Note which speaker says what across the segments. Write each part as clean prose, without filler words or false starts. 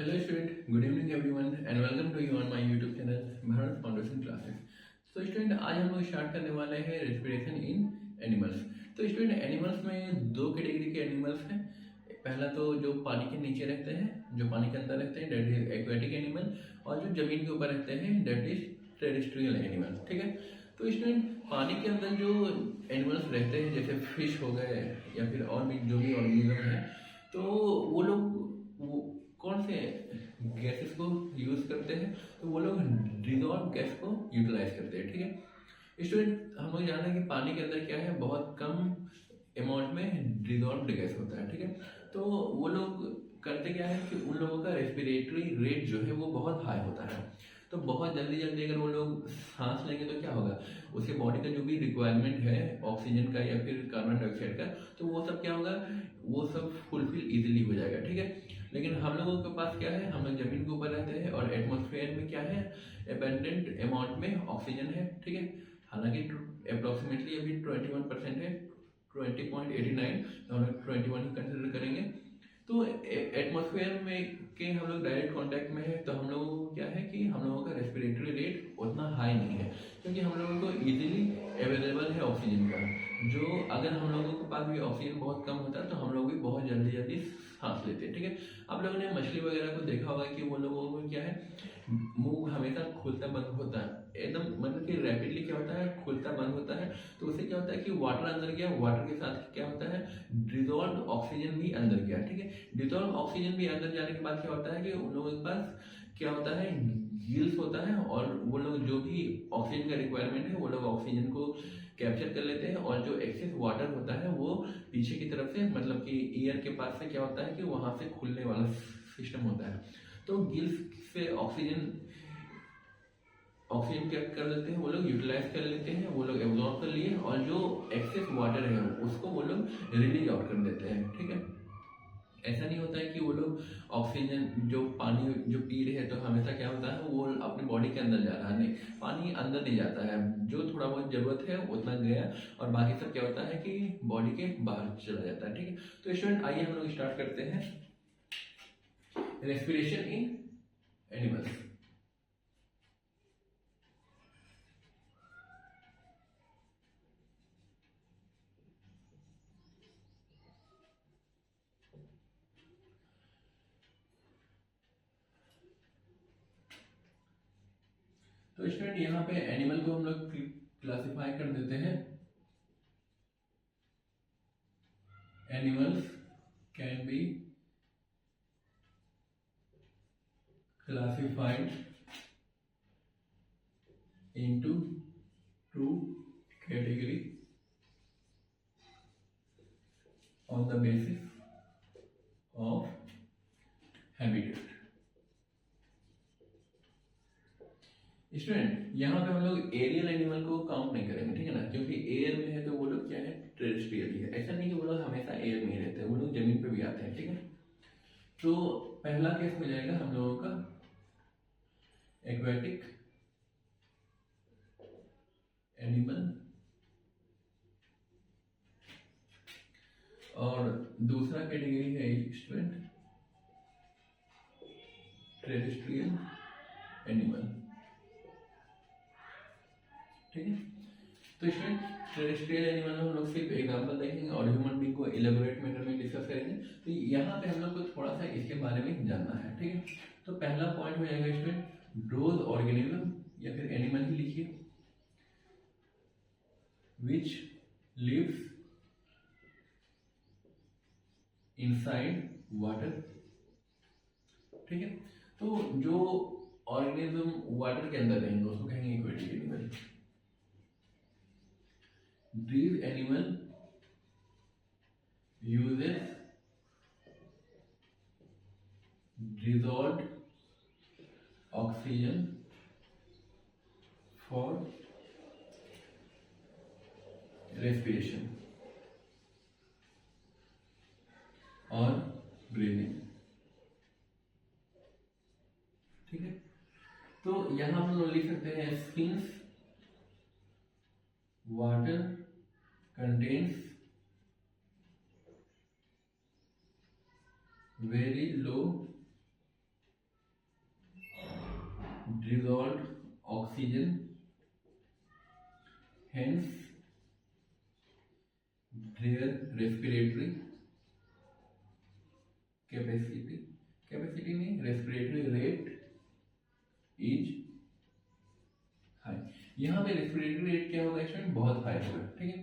Speaker 1: Hello student, good evening everyone and welcome to you on my YouTube channel Bharat Foundation Classes. तो student आज हम लोग start करने वाले हैं रेस्पिरेशन इन एनिमल्स। तो स्टूडेंट एनिमल्स में दो कैटेगरी के एनिमल्स हैं। पहला तो जो पानी के नीचे रहते हैं, जो पानी के अंदर रहते हैं, दैट इज एक्वेटिक एनिमल, और जो जमीन के ऊपर रहते हैं दैट इज टेरेस्ट्रियल एनिमल। ठीक है, तो स्टूडेंट पानी के अंदर जो एनिमल्स रहते हैं जैसे फिश हो गए या फिर और भी जो भी ऑर्गेनिज्म है, तो वो लोग कौन से गैसेस को यूज करते हैं, तो वो लोग डिजॉल्व गैस को यूटिलाइज करते हैं। ठीक है स्टूडेंट, हम लोग जानते हैं कि पानी के अंदर क्या है, बहुत कम अमाउंट में डिजॉल्व गैस होता है। ठीक है, तो वो लोग करते क्या है कि उन लोगों का रेस्पिरेटरी रेट जो है वो बहुत हाई होता है। तो बहुत जल्दी जल्दी अगर वो लोग सांस लेंगे तो क्या होगा, उसके बॉडी का जो भी रिक्वायरमेंट है ऑक्सीजन का या फिर कार्बन डाइऑक्साइड का, तो वो सब क्या होगा, वो सब फुलफिल इजीली हो जाएगा। ठीक है, लेकिन हम लोगों के पास क्या है, हम लोग जमीन के ऊपर रहते हैं और एटमॉस्फेयर में क्या है, एबंडेंट अमाउंट में ऑक्सीजन है। ठीक है, हालांकि अप्रोक्सीमेटली अभी 21% है, 20.89, तो हम लोग 21 ही कंसिडर करेंगे। तो एटमॉस्फेयर में के हम लोग डायरेक्ट कांटेक्ट में है, तो हम लोगों को क्या है कि हम लोगों का रेस्पिरेटरी रेट उतना हाई नहीं है, क्योंकि हम लोगों को इजीली अवेलेबल है ऑक्सीजन का। जो अगर हम लोगों के पास भी ऑक्सीजन बहुत कम होता है तो हम लोग भी बहुत जल्दी जल्दी सांस लेते हैं। ठीक है, आप लोगों ने मछली वगैरह को देखा होगा कि वो लोगों को क्या है, मुंह हमेशा खुलता बंद होता है एकदम, मतलब कि रैपिडली क्या होता है, खुलता बंद होता है। तो उससे क्या होता है कि वाटर अंदर गया, वाटर के साथ क्या होता है, डिजोल्व ऑक्सीजन भी अंदर गया। ठीक है, डिजोल्व ऑक्सीजन भी अंदर जाने के बाद क्या होता है कि उन लोगों के पास क्या होता है, गिल्स होता है, और वो लोग जो भी ऑक्सीजन का रिक्वायरमेंट है वो लोग ऑक्सीजन को कैप्चर कर लेते हैं, और जो एक्सेस वाटर होता है वो पीछे की तरफ से, मतलब कि ईयर के पास से क्या होता है कि वहां से खुलने वाला सिस्टम होता है। तो गिल्स से ऑक्सीजन ऑक्सीजन क्या कर लेते हैं, वो लोग यूटिलाइज कर लेते हैं, वो लोग एब्जॉर्ब कर लिए, और जो एक्सेस वाटर है उसको वो लोग रिलीज आउट कर देते हैं। ठीक है, ऐसा नहीं होता है कि वो लोग ऑक्सीजन जो पानी जो पी रहे हैं तो हमेशा क्या होता है वो अपनी बॉडी के अंदर जा रहा है, नहीं, पानी अंदर नहीं जाता है, जो थोड़ा बहुत जरूरत है उतना गया, और बाकी सब क्या होता है कि बॉडी के बाहर चला जाता है। ठीक है, तो स्टूडेंट आइए हम लोग स्टार्ट करते हैं रेस्पिरेशन इन एनिमल्स। तो स्टूडेंट यहाँ पे एनिमल को हम लोग क्लासिफाई कर देते हैं। Animals can be classified into two category on the basis of habitat। Student यहाँ पे हम लोग एरियल एनिमल को काउंट नहीं करेंगे, ठीक है ना, क्योंकि एयर में है तो वो लोग क्या है, टेरेस्ट्रियल ही है। ऐसा नहीं कि वो लोग हमेशा एयर में ही रहते हैं, वो लोग जमीन पे भी आते हैं। ठीक है, तो पहला केस हो जाएगा हम लोगों का एक्वेटिक एनिमल, और दूसरा कैटेगरी है स्टूडेंट टेरेस्ट्रियल एनिमल। ठीक है, तो स्टूडेंट टेरेस्ट्रियल एनिमल में हम लोग सिर्फ एग्जांपल देखेंगे और ह्यूमन बींग को इलेबोरेट मैनर में डिस्कस करेंगे। तो यहाँ पे हम लोग को थोड़ा सा इसके बारे में जानना है। ठीक है, तो पहला पॉइंट हो जाएगा स्टूडेंट डोज ऑर्गेनिज्म, या फिर एनिमल ही लिखिए, विच लिव्स इनसाइड वाटर। ठीक है, तो जो ऑर्गेनिज्म वाटर के अंदर रहेंगे उसको कहेंगे aquatic animal. These animal uses dissolved oxygen for respiration और breathing। ठीक है, तो यहां हम लोग लिख सकते हैं skins water contains very low dissolved oxygen, hence their respiratory capacity नहीं, respiratory rate is high। यहाँ पे respiratory rate क्या होगा स्टूडेंट, बहुत हाई होगा, ठीक है।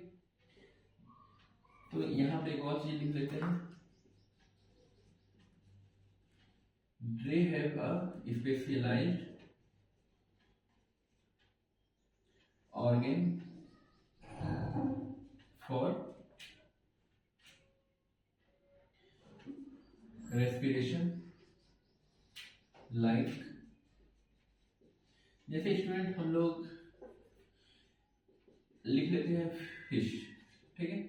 Speaker 1: तो यहाँ पे एक और चीज लिख लेते हैं, they have a specialized organ for respiration like, जैसे स्टूडेंट हम लोग लिख लेते हैं फिश, ठीक है,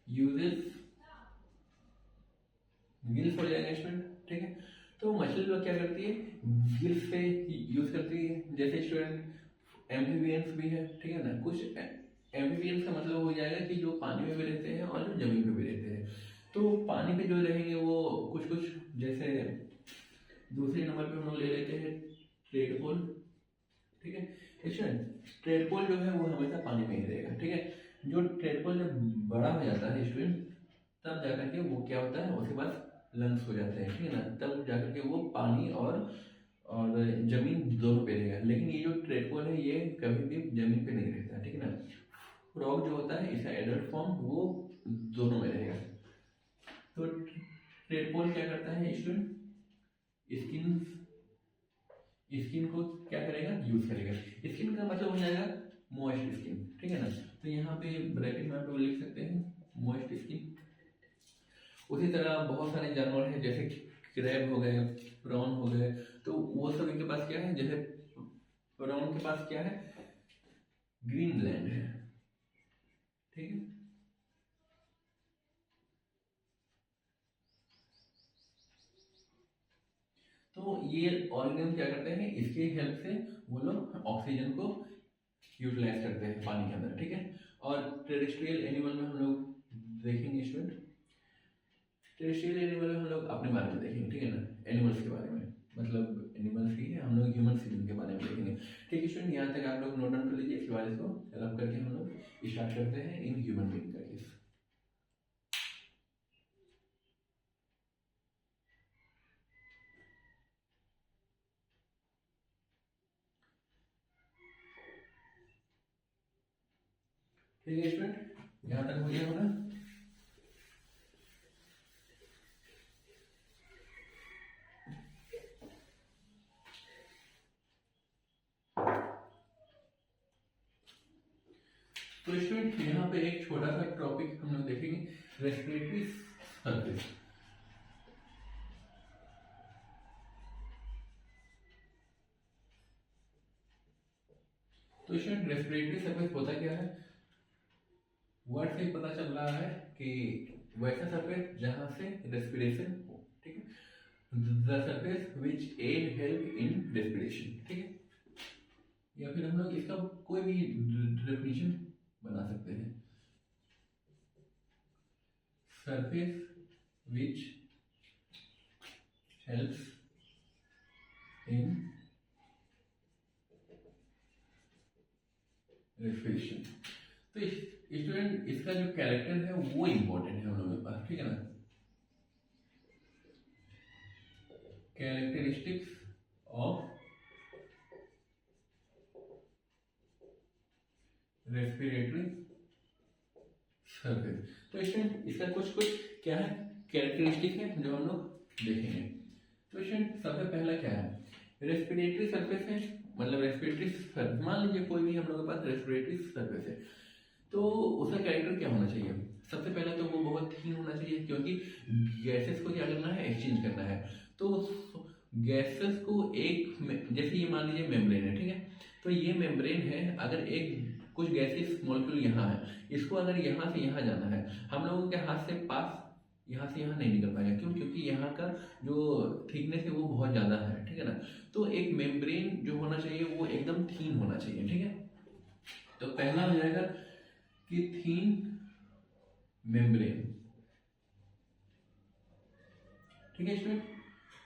Speaker 1: यूजेस गिल्स हो जाएगा स्टूडेंट, ठीक है। तो मछली लोग क्या करती है, गिल्स से यूज करती है। जैसे स्टूडेंट एम्फीबियंस भी है, ठीक है ना। कुछ एम्फीबियंस का मतलब हो जाएगा कि जो पानी में भी रहते हैं और जो जमीन पे भी रहते हैं। तो पानी पे जो रहेंगे वो कुछ कुछ, जैसे दूसरे नंबर पे हम लोग ले लेते हैं ट्रेडपोल, ठीक है स्टूडेंट। ट्रेडपोल जो है वो हमेशा पानी में ही रहेगा, ठीक है। जो ट्रेडपोल जब बड़ा हो जाता है स्टूडेंट, तब जाकर के वो क्या होता है, उसके बाद लंग्स हो जाते हैं, ठीक है ना। तब जाकर के वो पानी और जमीन दोनों पे रहेगा। लेकिन ये जो ट्रेडपोल है ये कभी भी जमीन पे नहीं रहता, ठीक है ना। फ्रॉग जो होता है इसका एडल्ट फॉर्म वो दोनों में रहेगा। तो ट्रेडपोल क्या करता है स्टूडेंट, स्किन को क्या करेगा, यूज करेगा। स्किन का मतलब हो जाएगा मॉइस्ट स्किन, ठीक है ना। तो यहाँ पे ब्रैकेट में आप लोग लिख सकते हैं मॉइस्ट स्किन। उसी तरह बहुत सारे जानवर हैं, जैसे क्रैब हो गए, प्रॉन हो गए, तो वो सब इनके पास क्या है, जैसे प्रॉन के पास क्या है, ग्रीन लैंड है, ठीक है। तो ये ऑर्गेनिज्म क्या करते हैं, इसके हेल्प से वो लोग ऑक्सीजन को यूटिलाइज करते हैं पानी के अंदर, ठीक है। और टेरेस्ट्रियल एनिमल में हम लोग देखेंगे स्टूडेंट, टेरेस्ट्रियल एनिमल में हम लोग अपने बारे में देखेंगे, ठीक है ना, एनिमल्स के बारे में, मतलब एनिमल्स ही है, हम लोग ह्यूमन सीलिंग के बारे में देखेंगे, ठीक है स्टूडेंट। यहाँ तक आप लोग नोट डाउन कर लीजिए। इसके बाद इसको रब करके हम लोग स्टार्ट करते हैं इन ह्यूमन बीइंग का केस। ठीक है स्टूडेंट, यहाँ तक हो गया होगा। तो स्टूडेंट यहाँ पे एक छोटा सा टॉपिक हम लोग देखेंगे, रेस्पिरेटरी सर्फेस। तो स्टूडेंट रेस्पिरेटरी सर्फेस होता क्या है, वर्ड से ही पता चल रहा है कि वैसा सर्फेस जहां से रेस्पिरेशन हो, ठीक है। The surface which aid help in respiration, ठीक है। या फिर हम लोग इसका कोई भी डेफिनेशन बना सकते हैं, surface which helps in respiration। तो स्टूडेंट इसका जो कैरेक्टर है वो इंपॉर्टेंट है हम लोगों के पास, ठीक है ना। Characteristics of respiratory surface. तो स्टूडेंट इसका कुछ कुछ क्या है, कैरेक्टरिस्टिक है जो हम लोग देखेंगे। तो स्टूडेंट सबसे पहला क्या है, रेस्पिरेटरी सर्फेस है, मतलब रेस्पिरेटरी सर्फेस, मान लीजिए कोई भी हम लोग के पास रेस्पिरेटरी सर्फेस है, तो उसका कैरेक्टर क्या होना चाहिए। सबसे पहले तो वो बहुत थिन होना चाहिए, क्योंकि गैसेस को क्या करना है, एक्सचेंज करना है। तो गैसेस को एक, जैसे ये मान लीजिए मेम्ब्रेन है, ठीक है। तो ये मेम्ब्रेन है, अगर एक कुछ गैसेस मॉलिक्यूल यहाँ है, इसको अगर यहाँ से यहाँ जाना है, हम लोगों के हाथ से पास यहाँ से यहाँ नहीं निकल पाएगा, क्यों, क्योंकि यहाँ का जो थिकनेस है वो बहुत ज़्यादा है, ठीक है ना। तो एक मेम्ब्रेन जो होना चाहिए वो एकदम थीन होना चाहिए, ठीक है। तो पहला हो जाएगा कि थीन मेम्ब्रेन, ठीक है स्टूडेंट।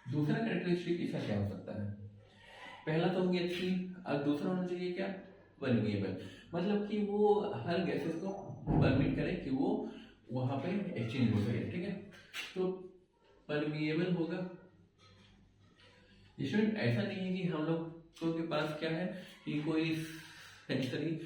Speaker 1: दूसरा कैरेक्टरिस्टिक इसका क्या हो सकता है? पहला तो हो गया थिन, और दूसरा होना चाहिए क्या? परमिएबल, मतलब कि वो हर गैसेस को परमिट करे कि वो वहां पे एक्सचेंज हो सके, ठीक है। तो परमिएबल होगा। स्टूडेंट ऐसा नहीं है कि हम लोग के पास क्या है कि कोई सेंसरी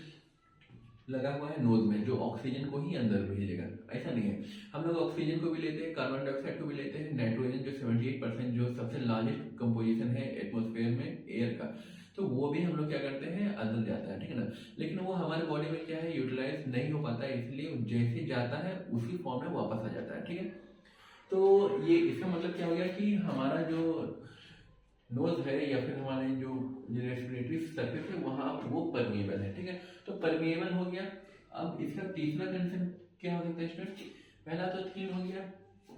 Speaker 1: लगा हुआ है नोज में जो ऑक्सीजन को ही अंदर भेजेगा, ऐसा नहीं है। हम लोग ऑक्सीजन को भी लेते हैं, कार्बन डाइऑक्साइड को भी लेते हैं, नाइट्रोजन जो 78% जो सबसे लार्जेस्ट कंपोजिशन है एटमॉस्फेयर में एयर का, तो वो भी हम लोग क्या करते हैं अंदर जाता है, ठीक है ना। लेकिन वो हमारे बॉडी में क्या है यूटिलाइज नहीं हो पाता है, इसलिए जैसे जाता है उसी फॉर्म में वापस आ जाता है, ठीक है। तो ये इसका मतलब क्या हो गया कि हमारा जो नोज है या फिर हमारे जो रेस्पिरेटरी सरफेस है वहाँ वो परमिएबल है, ठीक है। तो परमिएबल हो गया। अब इसका तीसरा कंडीशन क्या हो सकता है स्टूडेंट? पहला तो थिन हो गया,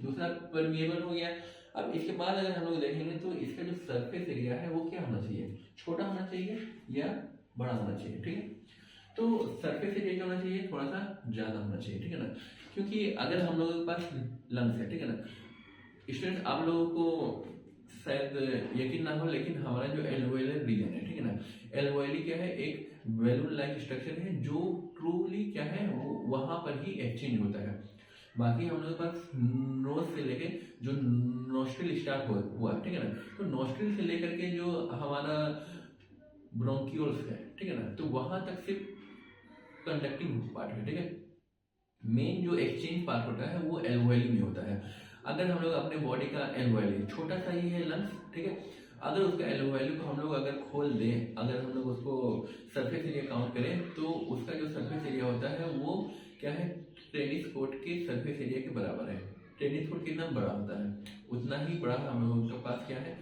Speaker 1: दूसरा परमिएबल हो गया। अब इसके बाद अगर हम लोग देखेंगे तो इसका जो सरफेस एरिया है वो क्या होना चाहिए? छोटा होना चाहिए या बड़ा होना चाहिए, ठीक है। तो सरफेस एरिया क्या होना चाहिए? थोड़ा सा ज्यादा होना चाहिए, ठीक है ना। क्योंकि अगर हम लोगों के पास लंग्स है, ठीक है ना स्टूडेंट, आप लोगों को शायद यकीन ना हो लेकिन हमारा जो एल्वेलर रीजन है, ठीक है ना, एल्वेली क्या है? एक बैलून लाइक स्ट्रक्चर है जो ट्रूली क्या है वो वहां पर ही एक्सचेंज होता है। बाकी हम लोग के पास नोज से लेके जो नोस्ट्रिल स्टार्ट हुआ, ठीक है ना, तो नोस्ट्रिल से लेकर के जो हमारा ब्रोंक्यूल्स है, ठीक है ना, तो वहां तक सिर्फ कंडक्टिंग पार्ट है, ठीक है। मेन जो एक्सचेंज पार्ट होता है वो एल्वेली में होता है। अगर हम लोग अपने बॉडी का एल्वेली छोटा सा ही है लंग्स, ठीक है, अगर उसका एल्वेली को हम लोग अगर खोल दें, अगर हम लोग उसको सरफेस एरिया काउंट करें तो उसका जो सरफेस एरिया होता है वो क्या है? टेनिस कोर्ट के सरफेस एरिया के बराबर है। टेनिस कोर्ट कितना बड़ा होता है उतना ही बड़ा हम लोगों के पास क्या है?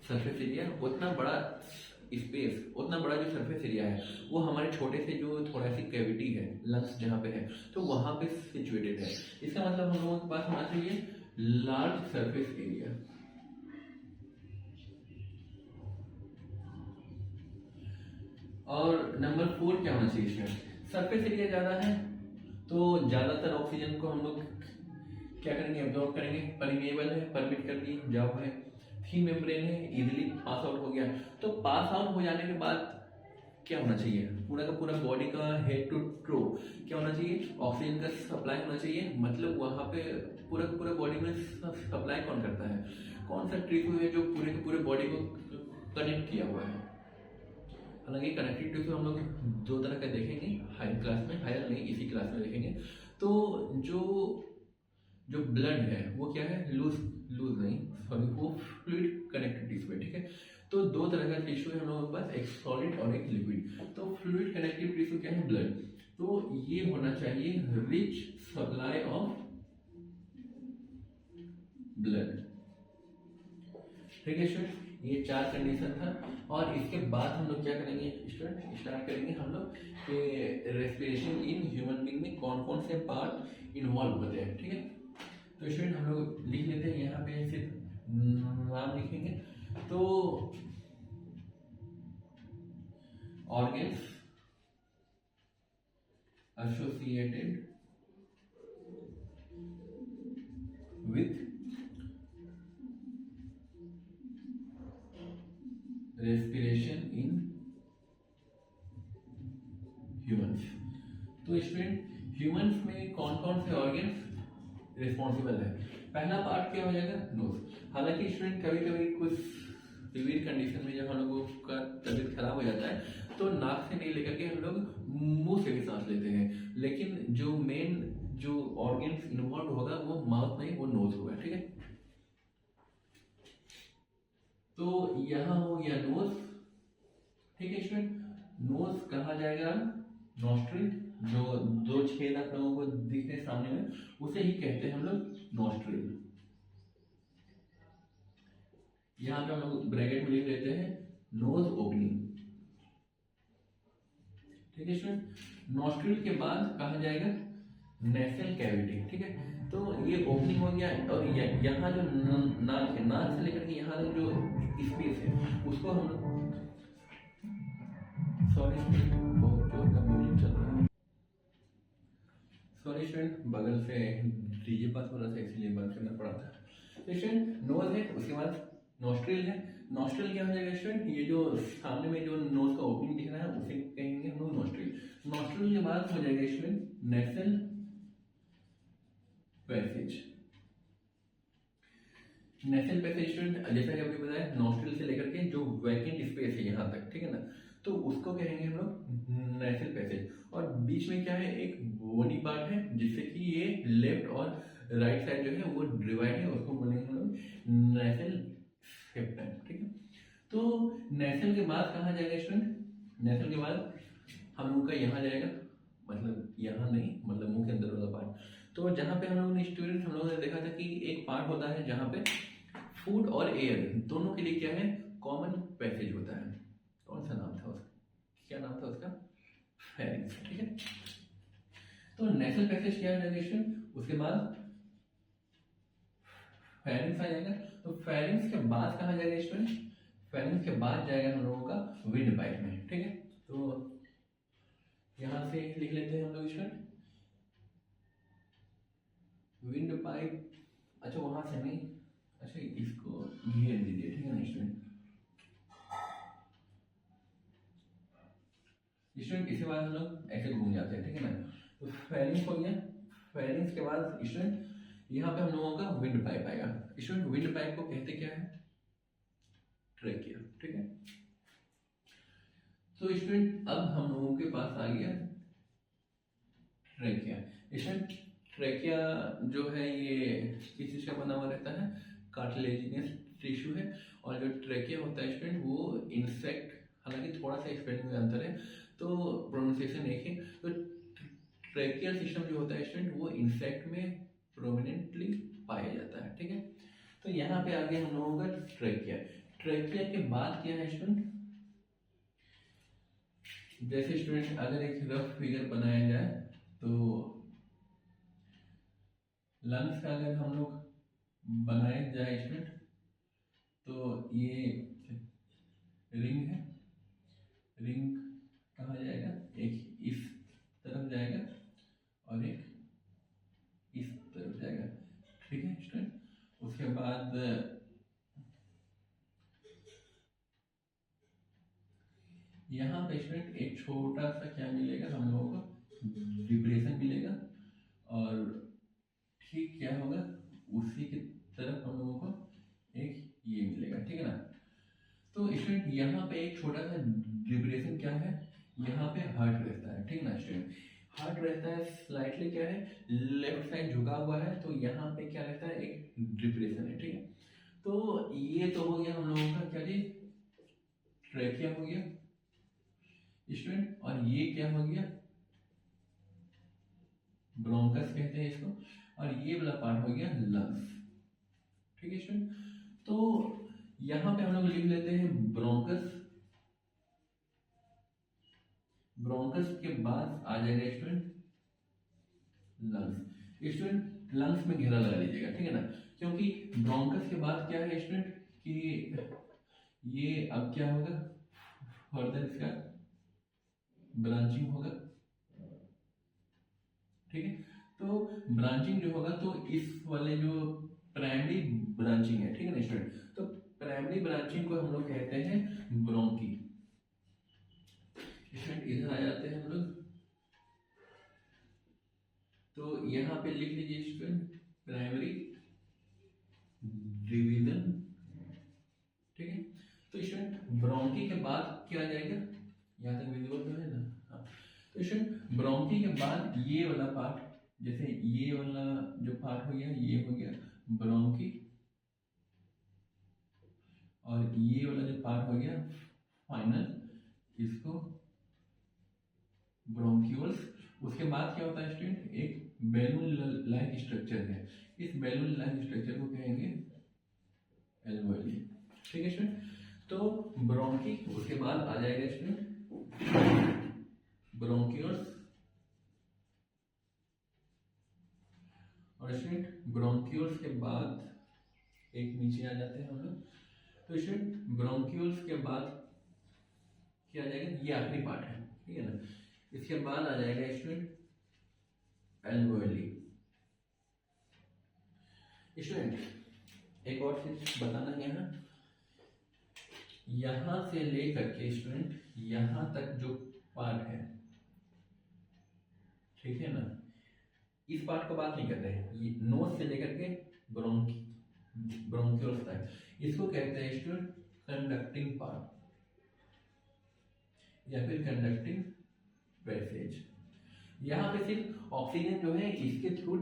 Speaker 1: Surface area. उतना बड़ा स्पेस, उतना बड़ा जो सरफेस एरिया है वो हमारे छोटे से जो थोरेसिक कैविटी है लंग्स जहाँ पे है तो वहां पे सिचुएटेड है। इसका मतलब हम लोगों के पास होना चाहिए लार्ज सरफेस एरिया। और नंबर 4 क्या होना चाहिए इसमें? सरफेस एरिया ज्यादा है तो ज्यादातर ऑक्सीजन को हम लोग क्या करेंगे? एब्जॉर्ब करेंगे। परमिएबल है, परमिट कर दी, जाओ है। थीन मेम्ब्रेन है, इजीली पास आउट हो गया। तो पास आउट हो जाने के बाद क्या होना चाहिए? पूरा का पूरा बॉडी का हेड टू टो क्या होना चाहिए? ऑक्सीजन का सप्लाई होना चाहिए। मतलब वहां पे पूरा का पूरा बॉडी में सप्लाई कौन करता है? कौन सा टिश्यू है जो पूरे के पूरे बॉडी को कनेक्ट किया हुआ है? हालांकि कनेक्टिव टिश्यू हम लोग दो तरह का देखेंगे हायर क्लास में, हायर नहीं इसी क्लास में देखेंगे। तो जो जो ब्लड है वो क्या है? लूज लूज नहीं सॉरी, वो फ्लूइड कनेक्टिव टिश्यू है, ठीक है। तो दो तरह का टिश्यू है हम लोगों के पास, एक सॉलिड और एक लिक्विड। तो फ्लूइड कनेक्टिव टिश्यू क्या है? ब्लड। तो ये होना चाहिए रिच सप्लाई ऑफ ब्लड, ठीक है स्टूडेंट। ये 4 कंडीशन था। और इसके बाद हम लोग क्या करेंगे स्टूडेंट? स्टार्ट करेंगे हम लोग कि रेस्पिरेशन इन ह्यूमन बीइंग में कौन कौन से पार्ट इन्वॉल्व होते हैं, ठीक है। तो स्टूडेंट हम लोग लिख लेते हैं, यहाँ पे सिर्फ नाम लिखेंगे। तो organs associated with respiration in humans. तो स्टूडेंट ह्यूमंस में कौन कौन से ऑर्गन्स रिस्पॉन्सिबल है? पहला पार्ट क्या हो जाएगा? नोज। हालांकि स्टूडेंट कभी कभी कुछ सिवियर कंडीशन में जब हम लोगों का तबीयत खराब हो जाता है तो नाक से नहीं लेकर के हम लोग मुंह से भी सांस लेते हैं, लेकिन जो मेन जो ऑर्गन्स इन्वॉल्व होगा वो माउथ नहीं, वो नोज होगा, ठीक है। तो यहां हो गया नोज, ठीक है स्टूडेंट। नोज कहा जाएगा नॉस्ट्रिल, जो दो छेद आप लोगों को दिख रहे सामने में उसे ही कहते हैं हम लोग नॉस्ट्रिल। यहां पे हम लोग ब्रैकेट में लिख लेते हैं नोज ओपनिंग, ठीक है स्टूडेंट। नॉस्ट्रिल के बाद कहा जाएगा नेसल कैविटी, ठीक है। तो ये ओपनिंग हो गया। और यहाँ जो नाक है, नाक से लेकर के यहाँ तक जो स्पेस है उसको हम लोग, सॉरी स्टूडेंट बहुत जोर का म्यूजिक चल रहा है, सॉरी स्टूडेंट बगल से डीजे पास हो रहा था इसलिए बंद करना पड़ा था। तो स्टूडेंट नोज है, उसके बाद नॉस्ट्रिल है। नॉस्ट्रिल क्या हो जाएगा स्टूडेंट, ये जो सामने में जो नोज का ओपनिंग दिख रहा है उसे कहेंगे हम लोग नॉस्ट्रिल। नॉस्ट्रिल के बाद हो जाएगा student nasal passage. Nasal passage student जैसा कि आपको बताया नॉस्ट्रिल से लेकर के जो वैकेंट स्पेस है यहाँ तक, ठीक है ना, तो उसको कहेंगे हम लोग नेसल पैसेज। और बीच में क्या है, एक बोनी पार्ट है जिससे कि ये लेफ्ट और राइट साइड जो है वो डिवाइड है, उसको बोलेंगे हम लोग नेसल सेप्टम, ठीक है। तो नेसल के बाद कहाँ जाएगा स्टूडेंट, नेसल के बाद हम लोग का यहाँ जाएगा, मतलब यहाँ नहीं, मतलब मुंह के अंदर वाला पार्ट। तो जहाँ पे हम लोगों ने स्टूडेंट हम लोगों ने देखा था कि एक पार्ट होता है जहाँ पे फूड और एयर दोनों के लिए क्या है, कॉमन पैसेज होता है। कौन सा नाम था उसका, क्या नाम था उसका, फेरिंग्स, ठीक है। तो नेशनल पैसेज क्या है स्टूडेंट, उसके बाद फेरिंग्स आ जाएगा। तो फेरिंग्स के बाद कहाँ जाएगा स्टूडेंट, फेरिंग्स के बाद जाएगा हम लोगों का विंड पाइप में, ठीक है। तो यहां से लिख लेते हैं हम लोग स्टूडेंट विंड पाइप। अच्छा वहां से नहीं, अच्छा इसको घेर दीजिए, ठीक है ना स्टूडेंट। स्टूडेंट इसके बाद हम लोग ऐसे घूम जाते हैं, ठीक है ना। तो फेरिंग्स हो गया, फेरिंग्स के बाद स्टूडेंट यहाँ पे हम लोगों का विंड पाइप आएगा। स्टूडेंट विंड पाइप को कहते क्या है, ट्रेकिया, ठीक है। तो स्टूडेंट अब हम लोगों के पास आ गया ट्रेकिया। स्टूडेंट ट्रेकिया जो है ये किस चीज का बना हुआ रहता है, कार्टिलेजिनस टिश्यू है। और जो ट्रेकिया होता है स्टूडेंट वो इंसेक्ट, हालांकि थोड़ा सा स्पेलिंग में अंतर है तो प्रोनाउंसिएशन एक है। तो ट्रेकियल सिस्टम जो होता है स्टूडेंट वो इंसेक्ट में प्रोमिनेंटली पाया जाता है, ठीक है। तो यहाँ पे आ गया हम लोगों का ट्रेकिया। ट्रेकिया के बाद क्या है स्टूडेंट, जैसे स्टूडेंट अगर एक रफ फिगर बनाया जाए तो लंग्स का अगर हम लोग बनाए जाए स्टूडेंट, तो ये रिंग है, रिंग कहाँ जाएगा, एक इस तरफ जाएगा और एक इस तरफ जाएगा, ठीक है स्टूडेंट। उसके बाद यहाँ पे स्टूडेंट एक छोटा सा क्या मिलेगा हम लोगों को, डिप्रेशन मिलेगा। और ठीक क्या होगा, उसी की तरफ हम लोगों को एक ये मिलेगा, ठीक है ना। तो स्टूडेंट यहाँ पे एक छोटा सा डिप्रेशन क्या है, यहाँ पे हार्ट रहता है, ठीक है ना स्टूडेंट। हार्ट रहता है स्लाइटली क्या है, लेफ्ट साइड झुका हुआ है, तो यहाँ पे क्या रहता है, एक डिप्रेशन है, ठीक है। तो ये तो हो गया हम लोगों का क्या जी, ट्रेकिया हो गया स्टूडेंट। और ये क्या हो गया, ब्रोंकस कहते हैं इसको। और ये वाला पार्ट हो गया लंग्स, ठीक है स्टूडेंट। तो यहां पे हम लोग लिख लेते हैं ब्रोंकस। ब्रोंकस के बाद आ जाएगा स्टूडेंट लंग्स। स्टूडेंट लंग्स में घेरा लगा लीजिएगा, ठीक है ना, क्योंकि ब्रोंकस के बाद क्या है स्टूडेंट कि ये अब क्या होगा, फर्दर इसका ब्रांचिंग होगा, ठीक है। तो ब्रांचिंग जो होगा तो इस वाले जो प्राइमरी ब्रांचिंग है, ठीक है ना स्टूडेंट, तो प्राइमरी ब्रांचिंग को हम लोग कहते हैं ब्रोंकी। स्टूडेंट इधर आ जाते हैं हम लोग, तो यहाँ पे लिख लीजिए स्टूडेंट प्राइमरी डिवीजन, ठीक है। तो स्टूडेंट ब्रोंकी के बाद क्या आ जाएगा, यहाँ तक विजिबल तो है ना, हाँ। तो स्टूडेंट ब्रोंकी के बाद ये वाला पार्ट, जैसे ये वाला जो पार्ट हो गया ये हो गया ब्रोंकी, और ये वाला जो पार्ट हो गया फाइनल, इसको ब्रोंक्यूल्स। उसके बाद क्या होता है स्टूडेंट, एक बैलून लाइक स्ट्रक्चर है, इस बैलून लाइक स्ट्रक्चर को कहेंगे एल्वेओली, ठीक है स्टूडेंट। तो ब्रोंकी, उसके बाद आ जाएगा स्टूडेंट ब्रोंक्यूल्स। और स्टूडेंट ब्रोंक्यूल्स के बाद एक नीचे आ जाते हैं हम लोग। तो स्टूडेंट ब्रोंक्यूल्स के बाद क्या आ जाएगा, ये आखिरी पार्ट है, ठीक है ना। इसके बाद आ जाएगा स्टूडेंट एल्वेओली। स्टूडेंट एक और चीज बताना है यहाँ, यहां से लेकर के स्टूडेंट यहां तक जो पार्ट है, ठीक है ना, इस पार्ट को बात नहीं कर रहे हैं, ये नोज से लेकर के ब्रोंक्यूल्स तक, इसको कहते हैं स्टूडेंट कंडक्टिंग पार्ट या फिर कंडक्टिंग पैसेज। यहाँ पे सिर्फ ऑक्सीजन जो है इसके थ्रू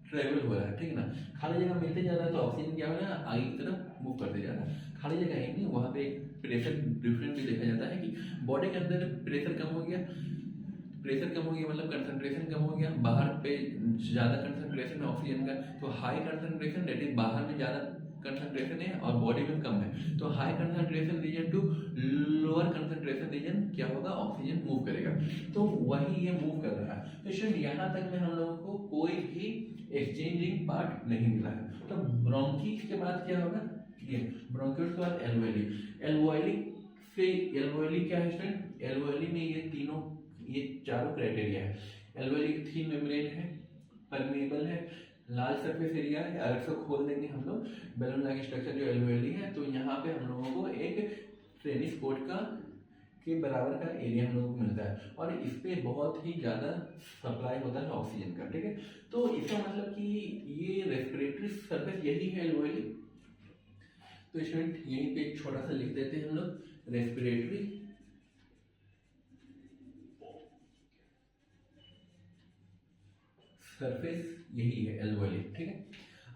Speaker 1: ट्रेवल हो रहा है, ठीक है ना। खाली जगह मिलते जा रहा है तो ऑक्सीजन क्या हो रहा है, आगे की तरफ मूव करते जा रहा है। खाली जगह है नहीं, वहाँ पे एक प्रेशर डिफरेंस भी देखा जाता है कि बॉडी के अंदर प्रेशर कम हो गया, मतलब कंसंट्रेशन कम हो गया, बाहर पे ज़्यादा कंसंट्रेशन है ऑक्सीजन का, तो हाई कंसंट्रेशन दैट इज बाहर में ज़्यादा कंसंट्रेशन है और बॉडी में कम है, तो high concentration region to lower concentration region क्या होगा, ऑक्सीजन मूव करेगा, तो वही ये मूव कर रहा है। तो शायद यहाँ तक में हम लोगों को कोई भी एक्सचेंजिंग पार्ट नहीं मिला है। तो ब्रोंकीज के बाद क्या होगा, ये ब्रोंकियोल्स के बाद एल्वोएली। एल्वोएली से एल्वोएली क्या है स्टूडेंट, एल्वोएली में ये चारों क्राइटेरिया है। एल्वोएली थिन मेम्ब्रेन है, परमेबल है, लार्ज सरफेस एरिया है, अगर इसको खोल देंगे हम लोग बैलून लाइक स्ट्रक्चर जो एल्वोएली है, तो यहाँ पे हम लोगों को एक टेनिस कोर्ट का के बराबर का एरिया हम लोगों को मिलता है और इस पे बहुत ही ज़्यादा सप्लाई होता है ऑक्सीजन का, ठीक है। तो इसका मतलब कि ये रेस्पिरेटरी सरफेस यही है एल्वोएली। तो स्टूडेंट यहीं पे एक छोटा सा लिख देते हैं हम लोग, रेस्पिरेटरी सरफेस यही है एल्वोएली, ठीक है।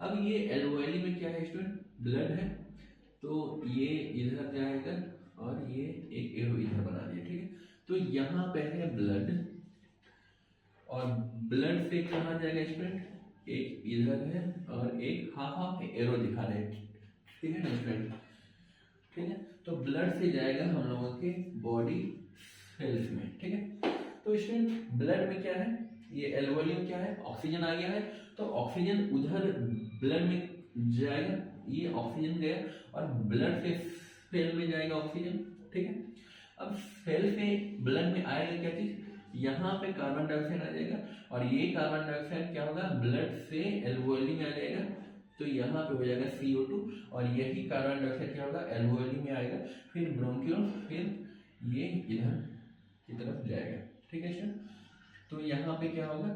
Speaker 1: अब ये एल्वोएली में क्या है स्टूडेंट, ब्लड है, तो ये इधर जाएगा और ये एक एरो इधर बना दिया, ठीक है। तो यहाँ पे है ब्लड और ब्लड से कहाँ जाएगा स्टूडेंट, एक इधर है और एक हाफ एरो दिखा रहे हैं, ठीक है ना स्टूडेंट, ठीक है। तो ब्लड से जाएगा हम लोगों के बॉडी सेल्स में, ठीक है। तो स्टूडेंट ब्लड में क्या है, ये एल्वोएली में क्या है, ऑक्सीजन आ गया है, तो ऑक्सीजन उधर ब्लड में जाएगा, ये ऑक्सीजन गया और ब्लड से सेल में जाएगा ऑक्सीजन, ठीक है। अब सेल से ब्लड में आएगा क्या चीज, यहाँ पे कार्बन डाइऑक्साइड आ जाएगा और ये कार्बन डाइऑक्साइड क्या होगा, ब्लड से एल्वोएली में आ जाएगा, तो यहाँ पे हो जाएगा CO2 और यही कार्बन डाइऑक्साइड क्या होगा, एल्वोएली में आएगा, फिर ब्रोंक्यूल, फिर ये इधर की तरफ जाएगा, ठीक है स्टूडेंट। तो यहाँ पे क्या होगा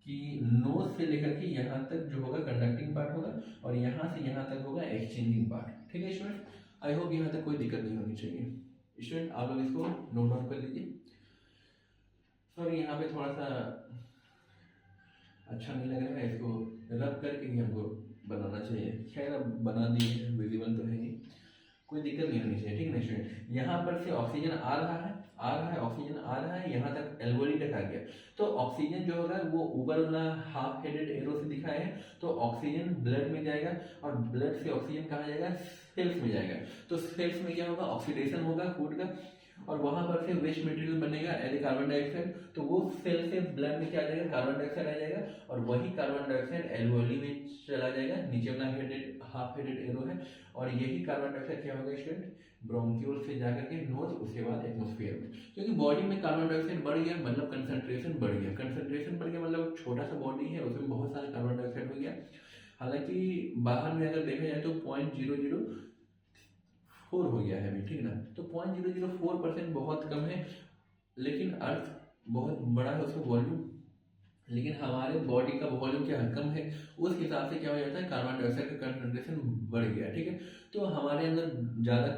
Speaker 1: कि नोज से लेकर के यहाँ तक जो होगा कंडक्टिंग पार्ट होगा और यहाँ से यहाँ तक होगा एक्सचेंजिंग पार्ट, ठीक है स्टूडेंट। आई होप यहाँ तक कोई दिक्कत नहीं होनी चाहिए स्टूडेंट, आप लोग इसको नोट डाउन कर लीजिए। सॉरी यहाँ पे थोड़ा सा अच्छा नहीं लग रहा है, इसको रब करके ही हमको बनाना चाहिए, खैर अब बना दिए, विजिबल तो है ही, कोई दिक्कत नहीं होनी चाहिए, ठीक है ना स्टूडेंट। यहाँ पर से ऑक्सीजन आ रहा है ऑक्सीजन आ रहा है, यहाँ तक एल्वोएली तक आ गया, तो ऑक्सीजन जो होगा वो ऊपर वाला हाफ हेडेड एरो से दिखाया है, तो ऑक्सीजन ब्लड में जाएगा और ब्लड से ऑक्सीजन कहाँ जाएगा, सेल्स में जाएगा, तो सेल्स में क्या होगा, ऑक्सीडेशन होगा फूड का और वहां पर से वेस्ट मटेरियल बनेगा एज कार्बन डाइऑक्साइड, तो वो सेल से ब्लड में क्या आ जाएगा, कार्बन डाइऑक्साइड आ जाएगा और वही कार्बन डाइऑक्साइड एल्वोएली में चला जाएगा, नीचे वाला हेडेड हाफ हेडेड एरो है और यही कार्बन डाइऑक्साइड क्या होगा स्टूडेंट, ब्रोंक्यूल से जाकर के नोज, उसके बाद एटमॉस्फेयर में, क्योंकि बॉडी में कार्बन डाइऑक्साइड बढ़ गया मतलब कंसंट्रेशन बढ़ गया, मतलब छोटा सा बॉडी है उसमें बहुत सारा कार्बन डाइऑक्साइड हो गया। हालांकि बाहर में अगर देखा जाए तो 0.004 हो गया है अभी, ठीक है ना, तो 0.004% बहुत कम है, लेकिन अर्थ बहुत बड़ा है उसका वॉल्यूम, लेकिन हमारे बॉडी का वॉल्यूम क्या कम है, उस हिसाब से क्या हो जाता है, कार्बन डाइऑक्साइड का कंसंट्रेशन बढ़ गया, ठीक है। तो हमारे अंदर ज़्यादा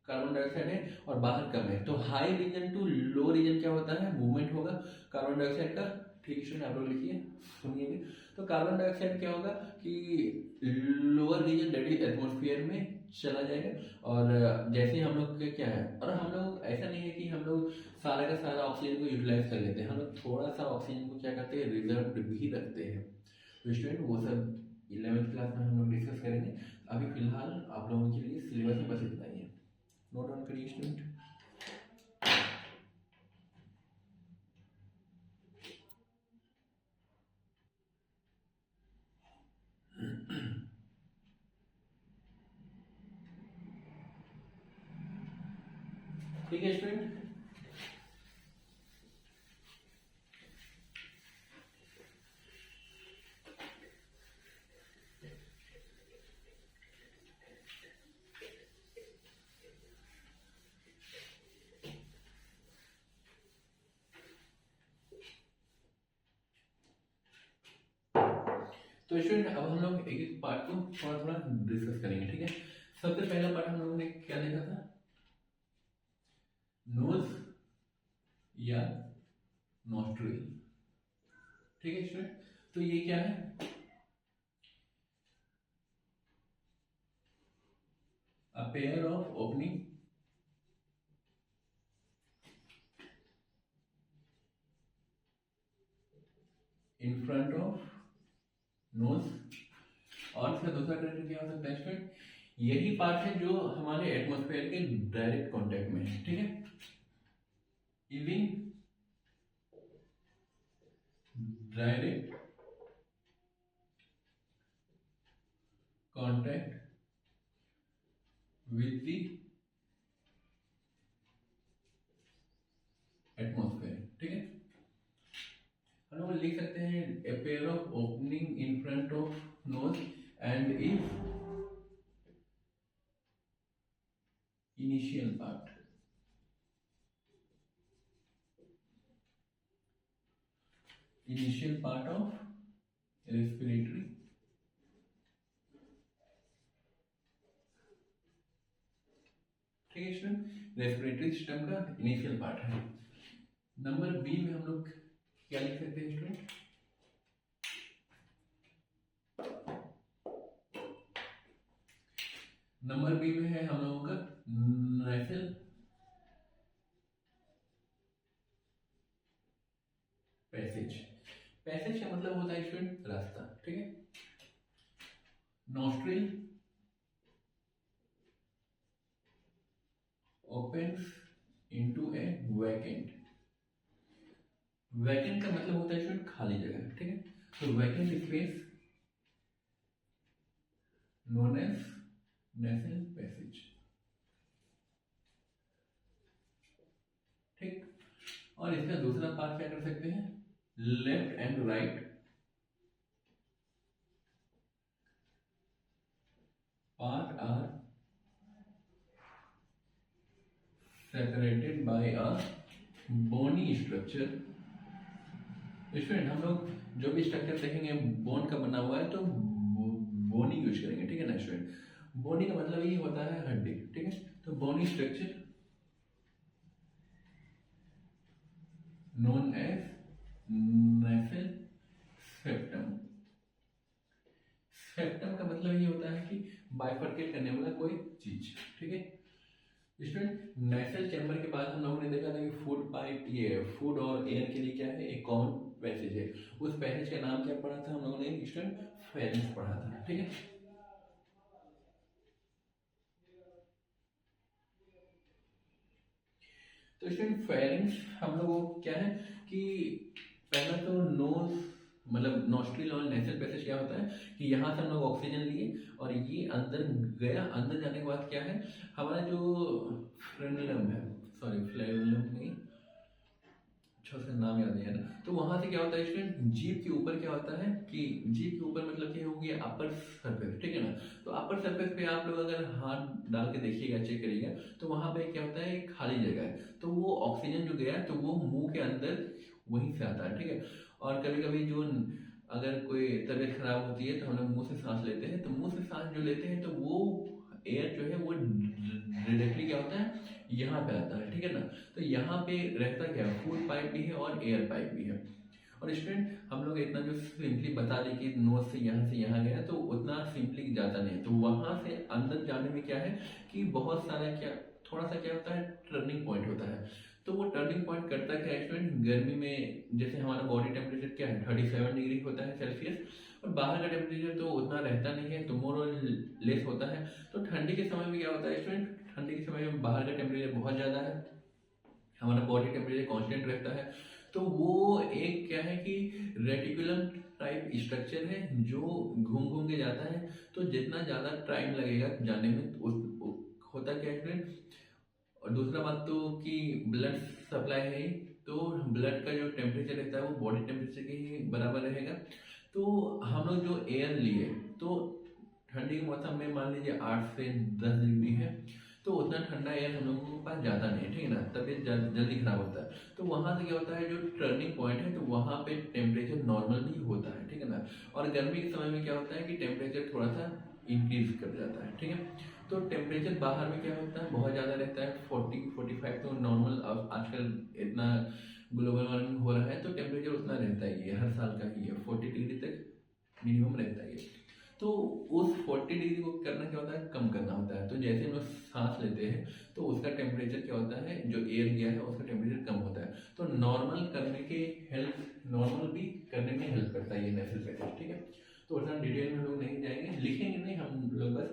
Speaker 1: कार्बन डाइऑक्साइड है और बाहर कम है, तो high region to low region क्या होता है, मूवमेंट होगा कार्बन डाइऑक्साइड का, ठीक है, आप लोग लिखिए सुनिए। तो कार्बन डाइऑक्साइड क्या होगा कि lower region that is atmosphere में चला जाएगा और जैसे हम लोग क्या है, और हम लोग ऐसा नहीं है कि हम लोग सारा का सारा ऑक्सीजन को यूटिलाइज कर लेते हैं, हम लोग थोड़ा सा ऑक्सीजन को क्या करते हैं, रिजर्व भी रखते हैं। तो स्टूडेंट वो सब 11th क्लास में हम लोग डिस्कस करेंगे, अभी फिलहाल आप लोगों के लिए सिलेबस में बस इतना ही है, नोट डाउन करिए स्टूडेंट। ठीक है स्टूडेंट, तो स्टूडेंट अब हम लोग एक एक पार्ट को थोड़ा थोड़ा डिस्कस करेंगे, ठीक है। सबसे पहला पार्ट हम लोगों ने क्या देखा था, नोज या नॉस्ट्रिल, ठीक है स्टूडेंट। तो ये क्या है, a pair of opening in front of nose, और इसका दूसरा करेक्टर क्या हो सकता है स्टूडेंट, यही पार्ट है जो हमारे एटमॉस्फेयर के डायरेक्ट कांटेक्ट में है, ठीक है। Having direct contact with the atmosphere, ठीक है। हम लोग लिख सकते हैं a pair of opening in front of nose and if initial part, initial part of respiratory ठीक है स्टूडेंट, रेस्पिरेटरी सिस्टम का इनिशियल पार्ट है। नंबर बी में हम लोग क्या लिख सकते हैं स्टूडेंट, नंबर बी में है हम लोगों का नेसल पैसेज। पैसेज का मतलब होता है स्टूडेंट रास्ता, ठीक है। Nostril opens into a vacant, vacant का मतलब होता है स्टूडेंट खाली जगह, ठीक है। तो vacant space known as nasal passage, ठीक। और इसका दूसरा पार्ट क्या कर सकते हैं, left and right part are separated by a bony structure. Student हम लोग जो भी स्ट्रक्चर देखेंगे बोन का बना हुआ है तो बोनी यूज करेंगे, ठीक है ना स्टूडेंट। बोनी का मतलब ये होता है हड्डी, ठीक है। तो bony structure known as nasal septum. Septum का मतलब ये होता है कि बाइफरकेट करने वाला कोई चीज, ठीक है स्टूडेंट। नेसल चैम्बर के बाद हम लोगों ने देखा था कि फूड पाइप, ये फूड और एयर के लिए क्या है, एक कॉमन पैसेज है। उस पैसेज का नाम क्या पढ़ा था हम लोगों ने स्टूडेंट, फेरिंग्स पढ़ा था, ठीक है। तो स्टूडेंट फेरिंग्स हम लोगों को क्या है कि पहला तो नोज मतलब नॉस्ट्रिल और नेसल पैसेज क्या होता है कि यहाँ से हम लोग ऑक्सीजन लिए और ये अंदर गया, अंदर जाने के बाद क्या है, हमारा जो फ्रेनुलम है, सॉरी फ्रेनुलम नहीं, अच्छा उसका नाम याद नहीं है ना। तो वहां से क्या होता है स्टूडेंट, जीभ के ऊपर क्या होता है कि जीभ के ऊपर मतलब क्या होगी, अपर सरफेस, ठीक है ना। तो अपर सरफेस पे आप लोग अगर हाथ डाल के देखिएगा, चेक करिएगा, तो वहां पे क्या होता है, एक खाली जगह है। तो वो ऑक्सीजन जो गया तो वो मुंह के अंदर वहीं से आता है, ठीक है। और कभी कभी जो अगर कोई तबीयत खराब होती है तो हम लोग मुंह से सांस लेते हैं, तो मुंह से सांस जो लेते हैं तो वो एयर जो है वो डायरेक्टली क्या होता है, यहाँ पे आता है, ठीक है ना। तो यहाँ पे रहता क्या है, फूड पाइप भी है और एयर पाइप भी है। और स्टूडेंट हम लोग इतना जो सिंपली बता दें कि नोज से यहाँ गया, तो उतना सिंपली जाता नहीं। तो वहां से अंदर जाने में क्या है कि बहुत सारा क्या, थोड़ा सा क्या होता है, टर्निंग पॉइंट होता है। तो वो टर्निंग पॉइंट करता क्या है स्टूडेंट, गर्मी में जैसे हमारा बॉडी टेम्परेचर क्या है 37 डिग्री होता है सेल्सियस, और बाहर का टेम्परेचर तो उतना रहता नहीं है, तो मोर और लेस होता है। तो ठंडी के समय में क्या होता है स्टूडेंट, ठंडी के समय में बाहर का टेम्परेचर बहुत ज़्यादा है, हमारा बॉडी टेम्परेचर कांस्टेंट रहता है। तो वो एक क्या है कि रेटिकुलम टाइप स्ट्रक्चर है जो घूम घूम के जाता है। तो जितना ज़्यादा टाइम लगेगा जाने में होता क्या है स्टूडेंट। और दूसरा बात तो कि ब्लड सप्लाई है, तो ब्लड का जो टेम्परेचर रहता है वो बॉडी टेम्परेचर के ही बराबर रहेगा। तो हम लोग जो एयर लिए, तो ठंडी के मौसम में मान लीजिए 8 से 10 डिग्री है, तो उतना ठंडा एयर हम लोगों के पास जाता नहीं है, ठीक है ना, तबीयत जल्दी खराब होता है। तो वहाँ से क्या होता है, जो टर्निंग पॉइंट है तो वहाँ पे टेम्परेचर नॉर्मल भी होता है, ठीक है ना। और गर्मी के समय में क्या होता है कि टेम्परेचर थोड़ा सा इंक्रीज कर जाता है, ठीक है। तो टेम्परेचर बाहर में क्या होता है, बहुत ज़्यादा रहता है, 40-45 तो नॉर्मल। अब आजकल इतना ग्लोबल वार्मिंग हो रहा है तो टेम्परेचर उतना रहता ही है, हर साल का ही है, 40 डिग्री तक मिनिमम रहता ही है। तो उस 40 डिग्री को करना क्या होता है, कम करना होता है। तो जैसे हम लोग सांस लेते हैं तो उसका टेम्परेचर क्या होता है, जो एयर गया है उसका टेम्परेचर कम होता है। तो नॉर्मल करने के हेल्प, नॉर्मल भी करने में हेल्प करता है ये नेचुरल पैसेज, ठीक है। तो उतना डिटेल में हम लोग नहीं जाएंगे, लिखेंगे नहीं, हम लोग बस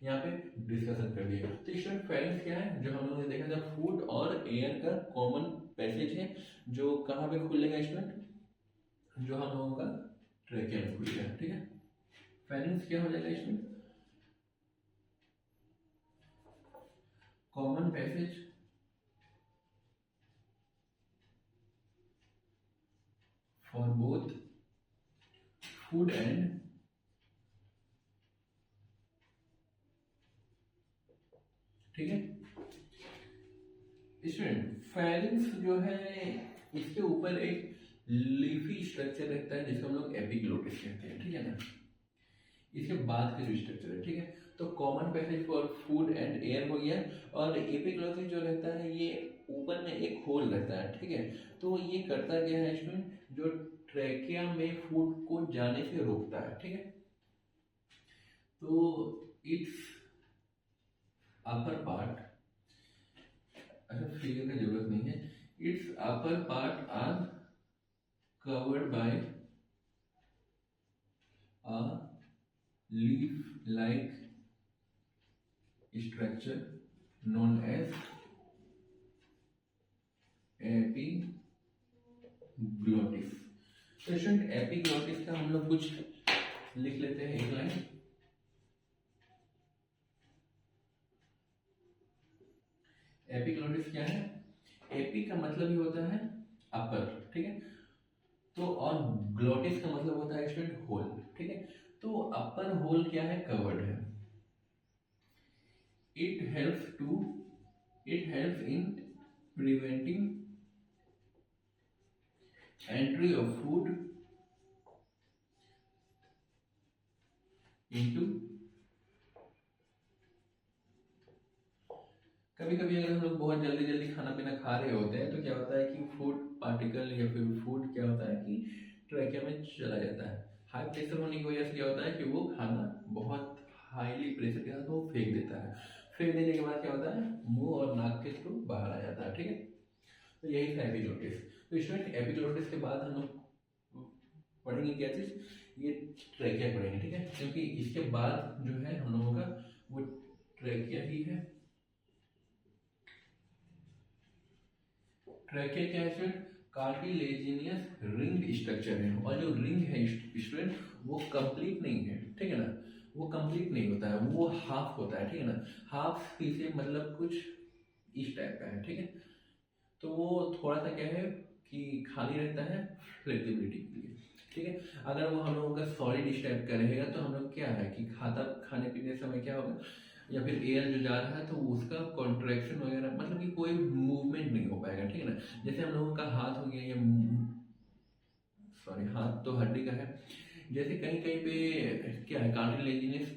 Speaker 1: यहाँ पे डिस्कशन कर दिए। तो स्टूडेंट फेरेंस क्या है, जो हम लोगों ने देखा था, फूड और एयर का कॉमन पैसेज है, जो कहाँ पे खुलेगा स्टूडेंट, जो हम लोगों का ट्रैकिया में खुलेगा, ठीक है। फेरेंस क्या हो जाएगा इसमें, common passage for both food and ठीक है। स्टूडेंट फेरेंस जो है इसके ऊपर एक लीफी स्ट्रक्चर रहता है जिसको हम लोग एपिग्लोटिस कहते हैं, ठीक है ना। इसके बाद का जो स्ट्रक्चर है, ठीक है। तो common passage for food and air हो गया, और एपिग्लोटिस जो रहता है ये ऊपर में एक होल रहता है, ठीक है। तो ये करता क्या है स्टूडेंट, जो ट्रैकिया में फूड को जाने से रोकता है, ठीक है। तो इट्स अपर पार्ट, अच्छा फिगर की जरूरत नहीं है, it's upper part are covered by a leaf like structure known as epiglottis. तो स्टूडेंट एपिग्लोटिस का हम लोग कुछ लिख लेते हैं, एक लाइन। एपिग्लोटिस क्या है, एपी का मतलब ही होता है अपर, ठीक है। तो और ग्लोटिस का मतलब होता है स्टूडेंट होल, ठीक है। तो अपर होल क्या है, कवर्ड है। It helps in preventing entry of food into, कभी कभी अगर हम लोग बहुत जल्दी जल्दी खाना पीना खा रहे होते हैं तो क्या होता है कि फूड पार्टिकल या फिर फूड क्या होता है कि ट्रैकिया में चला जाता है। हाई प्रेशर होने की वजह से क्या होता है कि वो खाना बहुत हाईली प्रेशर के साथ वो फेंक देता है। फेंक देने के बाद क्या होता है, मुंह और नाक के थ्रू बाहर आ जाता है, ठीक है। तो यही था एपिग्लोटिस। तो स्टूडेंट एपिग्लोटिस के बाद हम लोग पढ़ेंगे क्या चीज, ये ट्रैकिया पढ़ेंगे, ठीक है। क्योंकि इसके बाद जो है हम लोगों का वो ट्रैकिया ही है। ट्रैकिया क्या है स्टूडेंट, कार्टिलेजिनियस रिंग स्ट्रक्चर है, और जो रिंग है स्टूडेंट वो कंप्लीट नहीं है, ठीक है ना। वो कंप्लीट नहीं होता है, वो हाफ होता है, ठीक है ना। हाफ पीछे मतलब कुछ इस टाइप का है, ठीक है। तो वो थोड़ा सा क्या है कि खाली रहता है फ्लेक्सिबिलिटी के लिए, ठीक है। अगर वो हम लोगों का सॉलिड इस टाइप का रहेगा तो हम लोग क्या है कि खाने पीने समय क्या होगा, या फिर एयर जो जा रहा है तो उसका कॉन्ट्रैक्शन वगैरह, मतलब कि कोई मूवमेंट नहीं हो पाएगा, ठीक है ना। जैसे हम लोगों का हाथ हो गया, या सॉरी हाथ तो हड्डी का है, जैसे कहीं कहीं पे क्या है कार्टिलेजिनस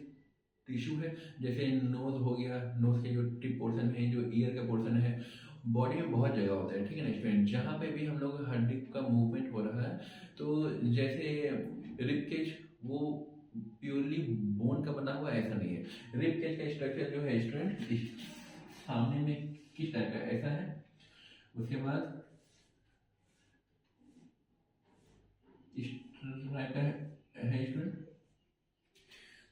Speaker 1: टिश्यू है, जैसे नोज हो गया, नोज के जो टिप पोर्शन है, जो ईयर का पोर्शन है, बॉडी में बहुत जगह होता है, ठीक है ना स्टूडेंट, जहाँ पे भी हम लोग हड्डी का मूवमेंट हो रहा है। तो जैसे रिब केज वो प्योरली बोन का बना हुआ ऐसा नहीं है। रिब केज का स्ट्रक्चर जो है स्टूडेंट सामने में किस टाइप का ऐसा है, उसके बाद इस टाइप का है स्टूडेंट।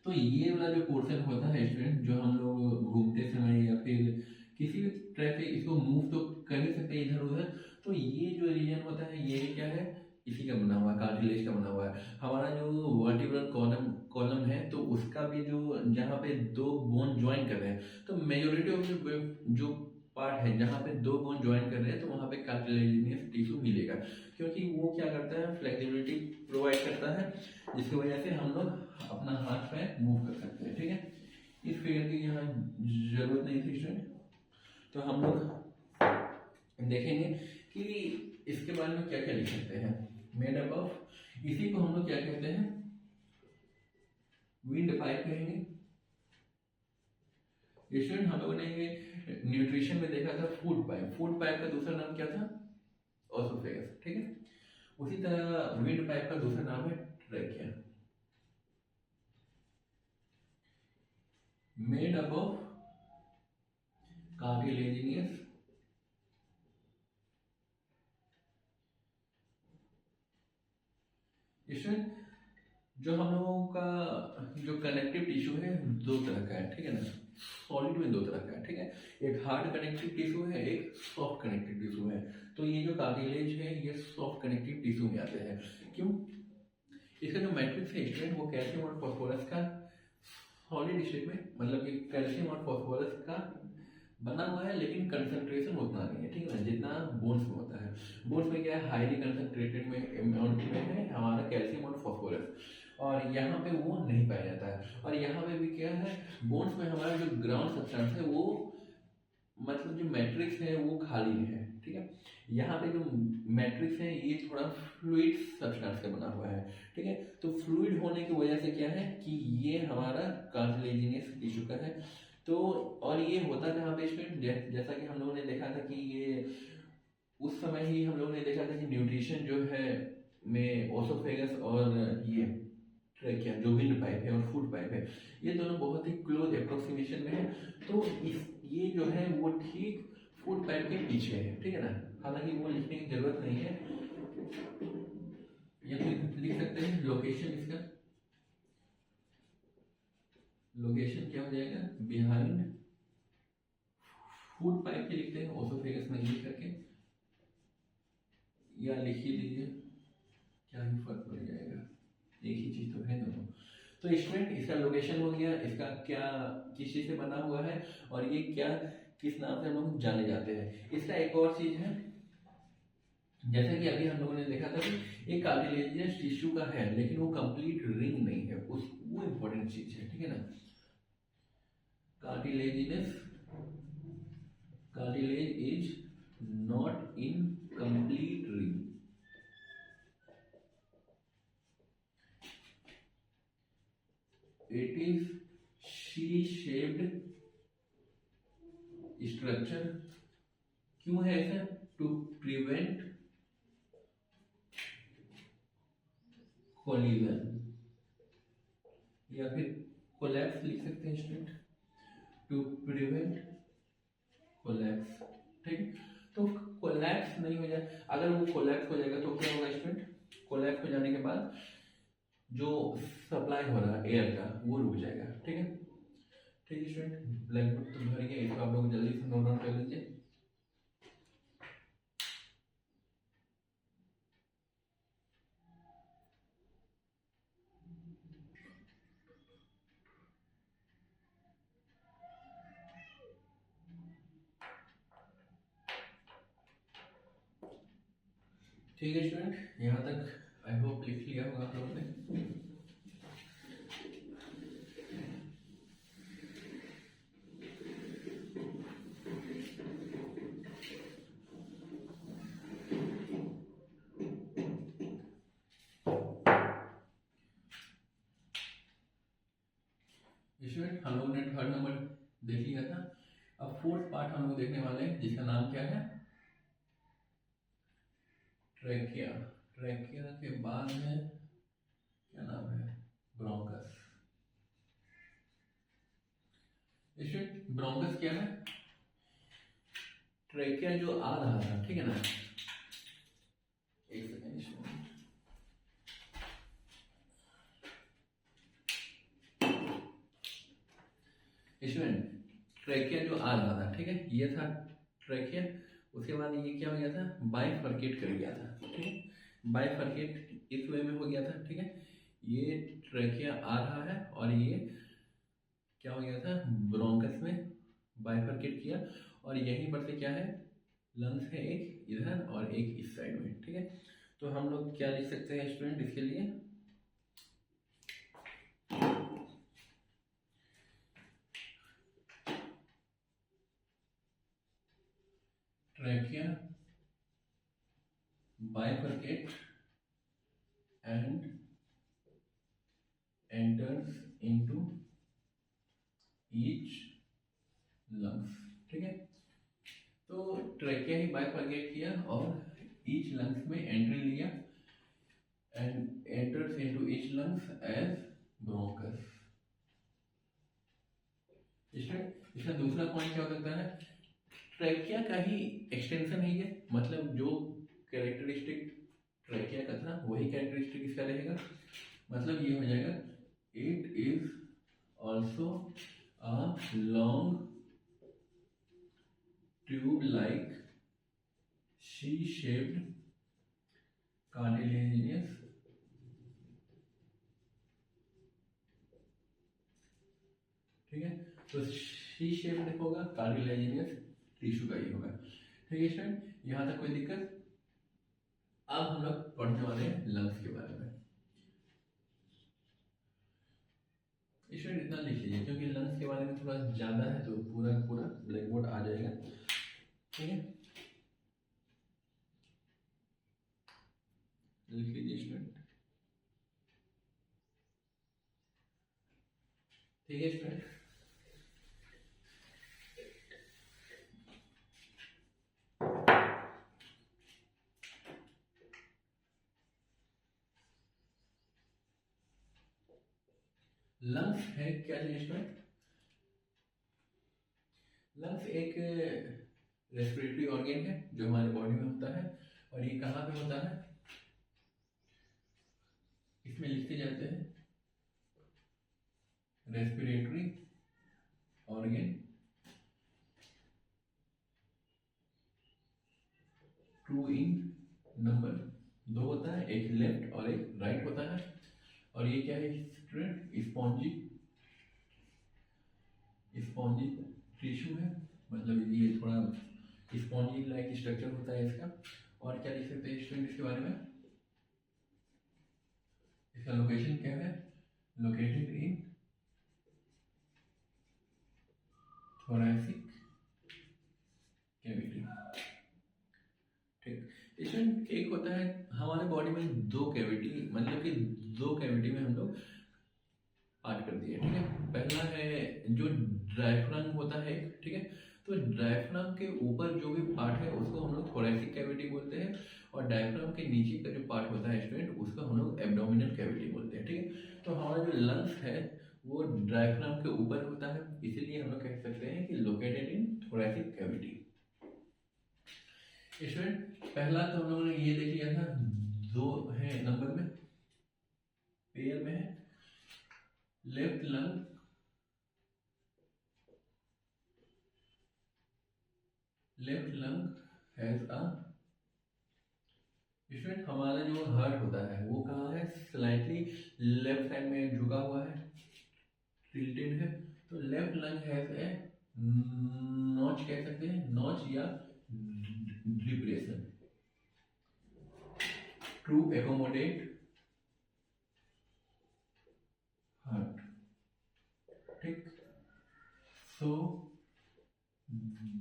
Speaker 1: तो ये वाला जो पोर्शन होता है स्टूडेंट, जो हम लोग घूमते समय या फिर किसी भी तरह से इसको मूव तो कर ही सकते हैं इधर उधर, तो ये जो रीजन होता है ये क्या है, इसी का बना हुआ है, कार्टिलेज का बना हुआ है। हमारा जो वर्टिब्रल कॉलम कॉलम है तो उसका भी जो जहाँ पे दो बोन ज्वाइन कर रहे हैं, तो मेजोरिटी ऑफ जो पार्ट है जहाँ पे दो बोन ज्वाइन कर रहे हैं तो वहाँ पे कार्टिलेजिनियस टिश्यू मिलेगा, क्योंकि वो क्या करता है, फ्लेक्सिबिलिटी प्रोवाइड करता है, जिसकी वजह से हम लोग अपना हाथ पैर मूव कर सकते हैं, ठीक है। इस फिगर की यहाँ जरूरत नहीं नहीं थी स्टूडेंट, तो हम लोग देखेंगे कि इसके बारे में क्या क्या लिख सकते हैं। मेड अप ऑफ, इसी को हम लोग क्या कहते हैं, विंड पाइप कहेंगे। स्टूडेंट हम लोगों ने ये न्यूट्रिशन में देखा था फूड पाइप, फूड पाइप का दूसरा नाम क्या था, ओसोफेगस, ठीक है। उसी तरह विंड पाइप का दूसरा नाम है trachea. Made up of cartilaginous student, जो हम लोगों का जो कनेक्टिव टिश्यू है दो तरह का है, ठीक है ना, सॉलिड में दो तरह का है, ठीक है। एक हार्ड कनेक्टिव टिश्यू है, एक सॉफ्ट कनेक्टिव टिश्यू है। तो ये जो कार्टिलेज है ये सॉफ्ट कनेक्टिव टिश्यू में आते हैं। क्यों? इसका जो मैट्रिक्स है स्टूडेंट वो कैल्शियम और फॉस्फोरस का सॉलिड स्टेट में, मतलब कि कैल्शियम और फॉस्फोरस का बना हुआ है, लेकिन कंसंट्रेशन उतना नहीं है, ठीक है ना, जितना बोन्स में होता है। बोन्स में क्या है, हाईली कंसंट्रेटेड में अमाउंट में है हमारा कैल्शियम और फॉस्फोरस, और यहाँ पे वो नहीं पाया जाता है। और यहाँ पे भी क्या है, बोन्स में हमारा जो ग्राउंड सब्सटेंस है वो, मतलब जो मैट्रिक्स है वो खाली है, ठीक है। यहाँ पे जो मैट्रिक्स है ये थोड़ा फ्लूइड सब्सटेंस से बना हुआ है, ठीक है। तो फ्लूइड होने की वजह से क्या है कि ये हमारा कार्टिलेजिनियस टिश्यू का है। तो और ये होता कहाँ पे स्टूडेंट, जैसा कि हम लोगों ने देखा था कि ये उस समय ही हम लोगों ने देखा था कि न्यूट्रिशन जो है में ओसोफेगस और ये ट्रैकिया जो विंड पाइप है और फूड पाइप है, ये दोनों बहुत ही क्लोज अप्रोक्सीमेशन में है। तो इस ये जो है वो ठीक फूड पाइप के पीछे है, ठीक है ना। हालांकि वो लिखने की जरूरत नहीं है, या फिर लिख सकते हैं लोकेशन, इसका लोकेशन क्या हो जाएगा, बिहाइंड फूड पाइप के लिखते हैं, ओसोफेगस में लिख करके, या लिख ही लीजिए, क्या ही फर्क पड़ जाएगा, एक ही चीज तो है दोनों। तो स्टूडेंट इसका लोकेशन हो गया, इसका क्या किस चीज से बना हुआ है, और ये क्या किस नाम से हम लोग जाने जाते हैं। इसका एक और चीज है, जैसे कि अभी हम लोगों ने देखा था कि एक कार्टिलेजियस टिश्यू का है लेकिन वो कंप्लीट रिंग नहीं है, उस वो इंपॉर्टेंट चीज है, ठीक है ना। Cartilaginous cartilage is not in complete ring, it is C-shaped structure। क्यों है ऐसा, टू प्रिवेंट कोलिजन, या फिर कोलैप्स लिख सकते हैं स्टूडेंट, टू प्रिवेंट कोलैप्स, ठीक। तो कोलैप्स नहीं हो जाए, अगर वो कोलैप्स हो जाएगा तो क्या होगा स्टूडेंट, कोलैप्स हो जाने के बाद जो सप्लाई हो रहा है एयर का वो रुक जाएगा, ठीक है। ठीक है स्टूडेंट, ब्लैक बोर्ड तो भर गया, इसको आप लोग जल्दी से नोट डाउन कर लीजिए। ठीक है स्टूडेंट, यहाँ तक आई होप लिख लिया होगा आप लोगों ने। स्टूडेंट हम लोगों ने थर्ड नंबर देख लिया था, अब फोर्थ पार्ट हम लोग देखने वाले हैं जिसका नाम क्या है, ट्रैकिया। ट्रैकिया के बाद में क्या नाम है, ब्रोंकस। ब्रोंकस क्या है, ट्रैकिया जो आ रहा था, ठीक है ना, एक सेकेंड स्टूडेंट, ट्रैकिया जो आ रहा था, ठीक है, ये था ट्रैकिया। उसके बाद ये क्या हो गया था, बाइफरकेट कर गया था, ठीक है, बाइफरकेट इस वे में हो गया था, ठीक है। ये ट्रैकिया आ रहा है और ये क्या हो गया था, ब्रोंकस में बाइफरकेट किया, और यहीं पर से क्या है, लंग्स है एक इधर और एक इस साइड में, ठीक है। तो हम लोग क्या लिख सकते हैं स्टूडेंट इसके लिए, trachea bifurcate and enters into each lungs। ठीक है, तो ट्रैकिया ही बाइफरकेट किया और ईच लंग्स में एंट्री लिया and enters into each lungs as bronchus. इसका दूसरा पॉइंट क्या हो सकता है, ट्रैकिया का ही एक्सटेंशन है ये, मतलब जो कैरेक्टरिस्टिक ट्रैकिया का था वही कैरेक्टरिस्टिक इसका रहेगा। मतलब ये हो जाएगा it is also a long tube like she shaped cartilaginous ठीक है, तो शी शेप्ड होगा, कार्टिलेजियस टिश्यू का ही होगा। ठीक है स्टूडेंट, यहाँ तक कोई दिक्कत? अब हम लोग पढ़ने वाले हैं लंग्स के बारे में। स्टूडेंट इतना लिख लीजिए क्योंकि लंग्स के बारे में थोड़ा ज्यादा है तो पूरा पूरा ब्लैक बोर्ड आ जाएगा। ठीक है, लिख लीजिए स्टूडेंट। ठीक है स्टूडेंट, लंग्स है क्या चीज स्टूडेंट? लंग्स एक रेस्पिरेटरी ऑर्गन है जो हमारे बॉडी में होता है। और ये कहाँ पे होता है? इसमें लिखते जाते हैं respiratory organ two in number, दो होता है, एक लेफ्ट और एक राइट होता है। और ये क्या है स्टूडेंट? स्पॉन्जी स्पॉन्जी टिश्यू है, मतलब ये थोड़ा स्पॉन्जी लाइक स्ट्रक्चर होता है इसका। और क्या लिख सकते हैं स्टूडेंट इसके बारे में? इसका लोकेशन क्या है? Located in thoracic cavity. ठीक, स्टूडेंट एक होता है हमारे बॉडी में दो कैविटी, मतलब कि दो कैविटी में हम लोग पार्ट कर दिए। ठीक है, पहला है जो डायफ्राम होता है, ठीक है, तो डायफ्राम के ऊपर जो भी पार्ट है उसको हम लोग थोरैसिक कैविटी बोलते हैं। और डायफ्राम के नीचे का जो पार्ट होता है स्टूडेंट उसको हम लोग एब्डोमिनल कैविटी बोलते हैं। ठीक है, तो हमारा जो लंग्स है वो डायफ्राम के ऊपर होता है, इसीलिए हम लोग कह सकते हैं कि located in thoracic cavity. Student पहला तो हम लोगों ने ये देख लिया था, दो है नंबर में, पेयर में है left lung has a student, हमारा जो हार्ट होता है वो कहाँ है? स्लाइटली लेफ्ट साइड में झुका हुआ है, टिल्टेड है। तो left lung has a notch, कह सकते हैं नॉच या डिप्रेशन टू एकोमोडेट हार्ट। ठीक, so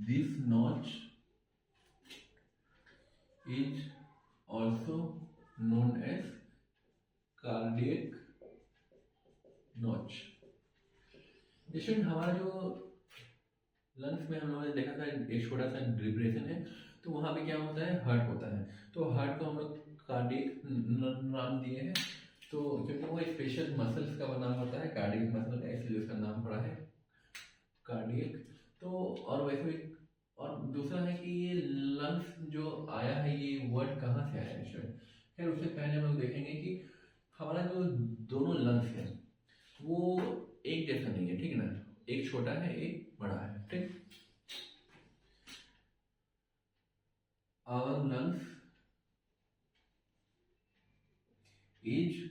Speaker 1: this notch is also known as cardiac notch. Student हमारा जो लंग्स में हम लोगों ने देखा था एक छोटा सा डिप्रेशन है, तो वहाँ पे क्या होता है? हार्ट होता है। तो हार्ट को हम लोग कार्डियक नाम दिए हैं, तो क्योंकि वो स्पेशल मसल्स का बना होता है, कार्डियक मसल का, इसलिए उसका नाम पड़ा है कार्डियक। तो और वैसे भी, और दूसरा है कि ये लंग्स जो आया है ये वर्ड कहाँ से आया है स्टूडेंट? खैर उससे पहले हम लोग देखेंगे कि हमारा जो दोनों लंग्स है वो एक जैसा नहीं है, ठीक है ना, एक छोटा है एक बड़ा है। ठीक, our lungs is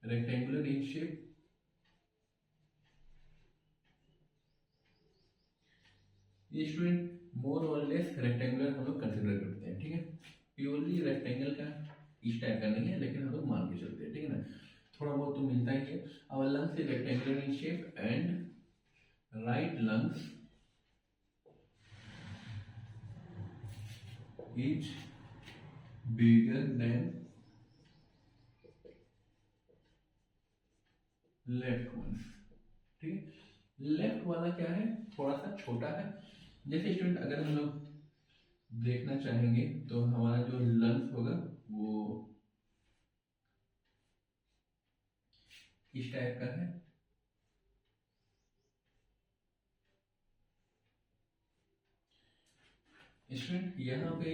Speaker 1: rectangular in shape, ये स्टूडेंट मोर और लेस रेक्टेंगुलर हम लोग कंसिडर करते हैं। ठीक है, प्योरली रेक्टेंगल का इस टाइप का नहीं है, लेकिन हम लोग मान के चलते हैं। ठीक है ना, थोड़ा बहुत तो मिलता ही है। Our lungs is rectangular in shape and right lungs is bigger than left one. ठीक है, लेफ्ट वाला क्या है, थोड़ा सा छोटा है। जैसे स्टूडेंट अगर हम लोग देखना चाहेंगे तो हमारा जो लंग्स होगा वो किस टाइप का है, स्टूडेंट यहाँ पे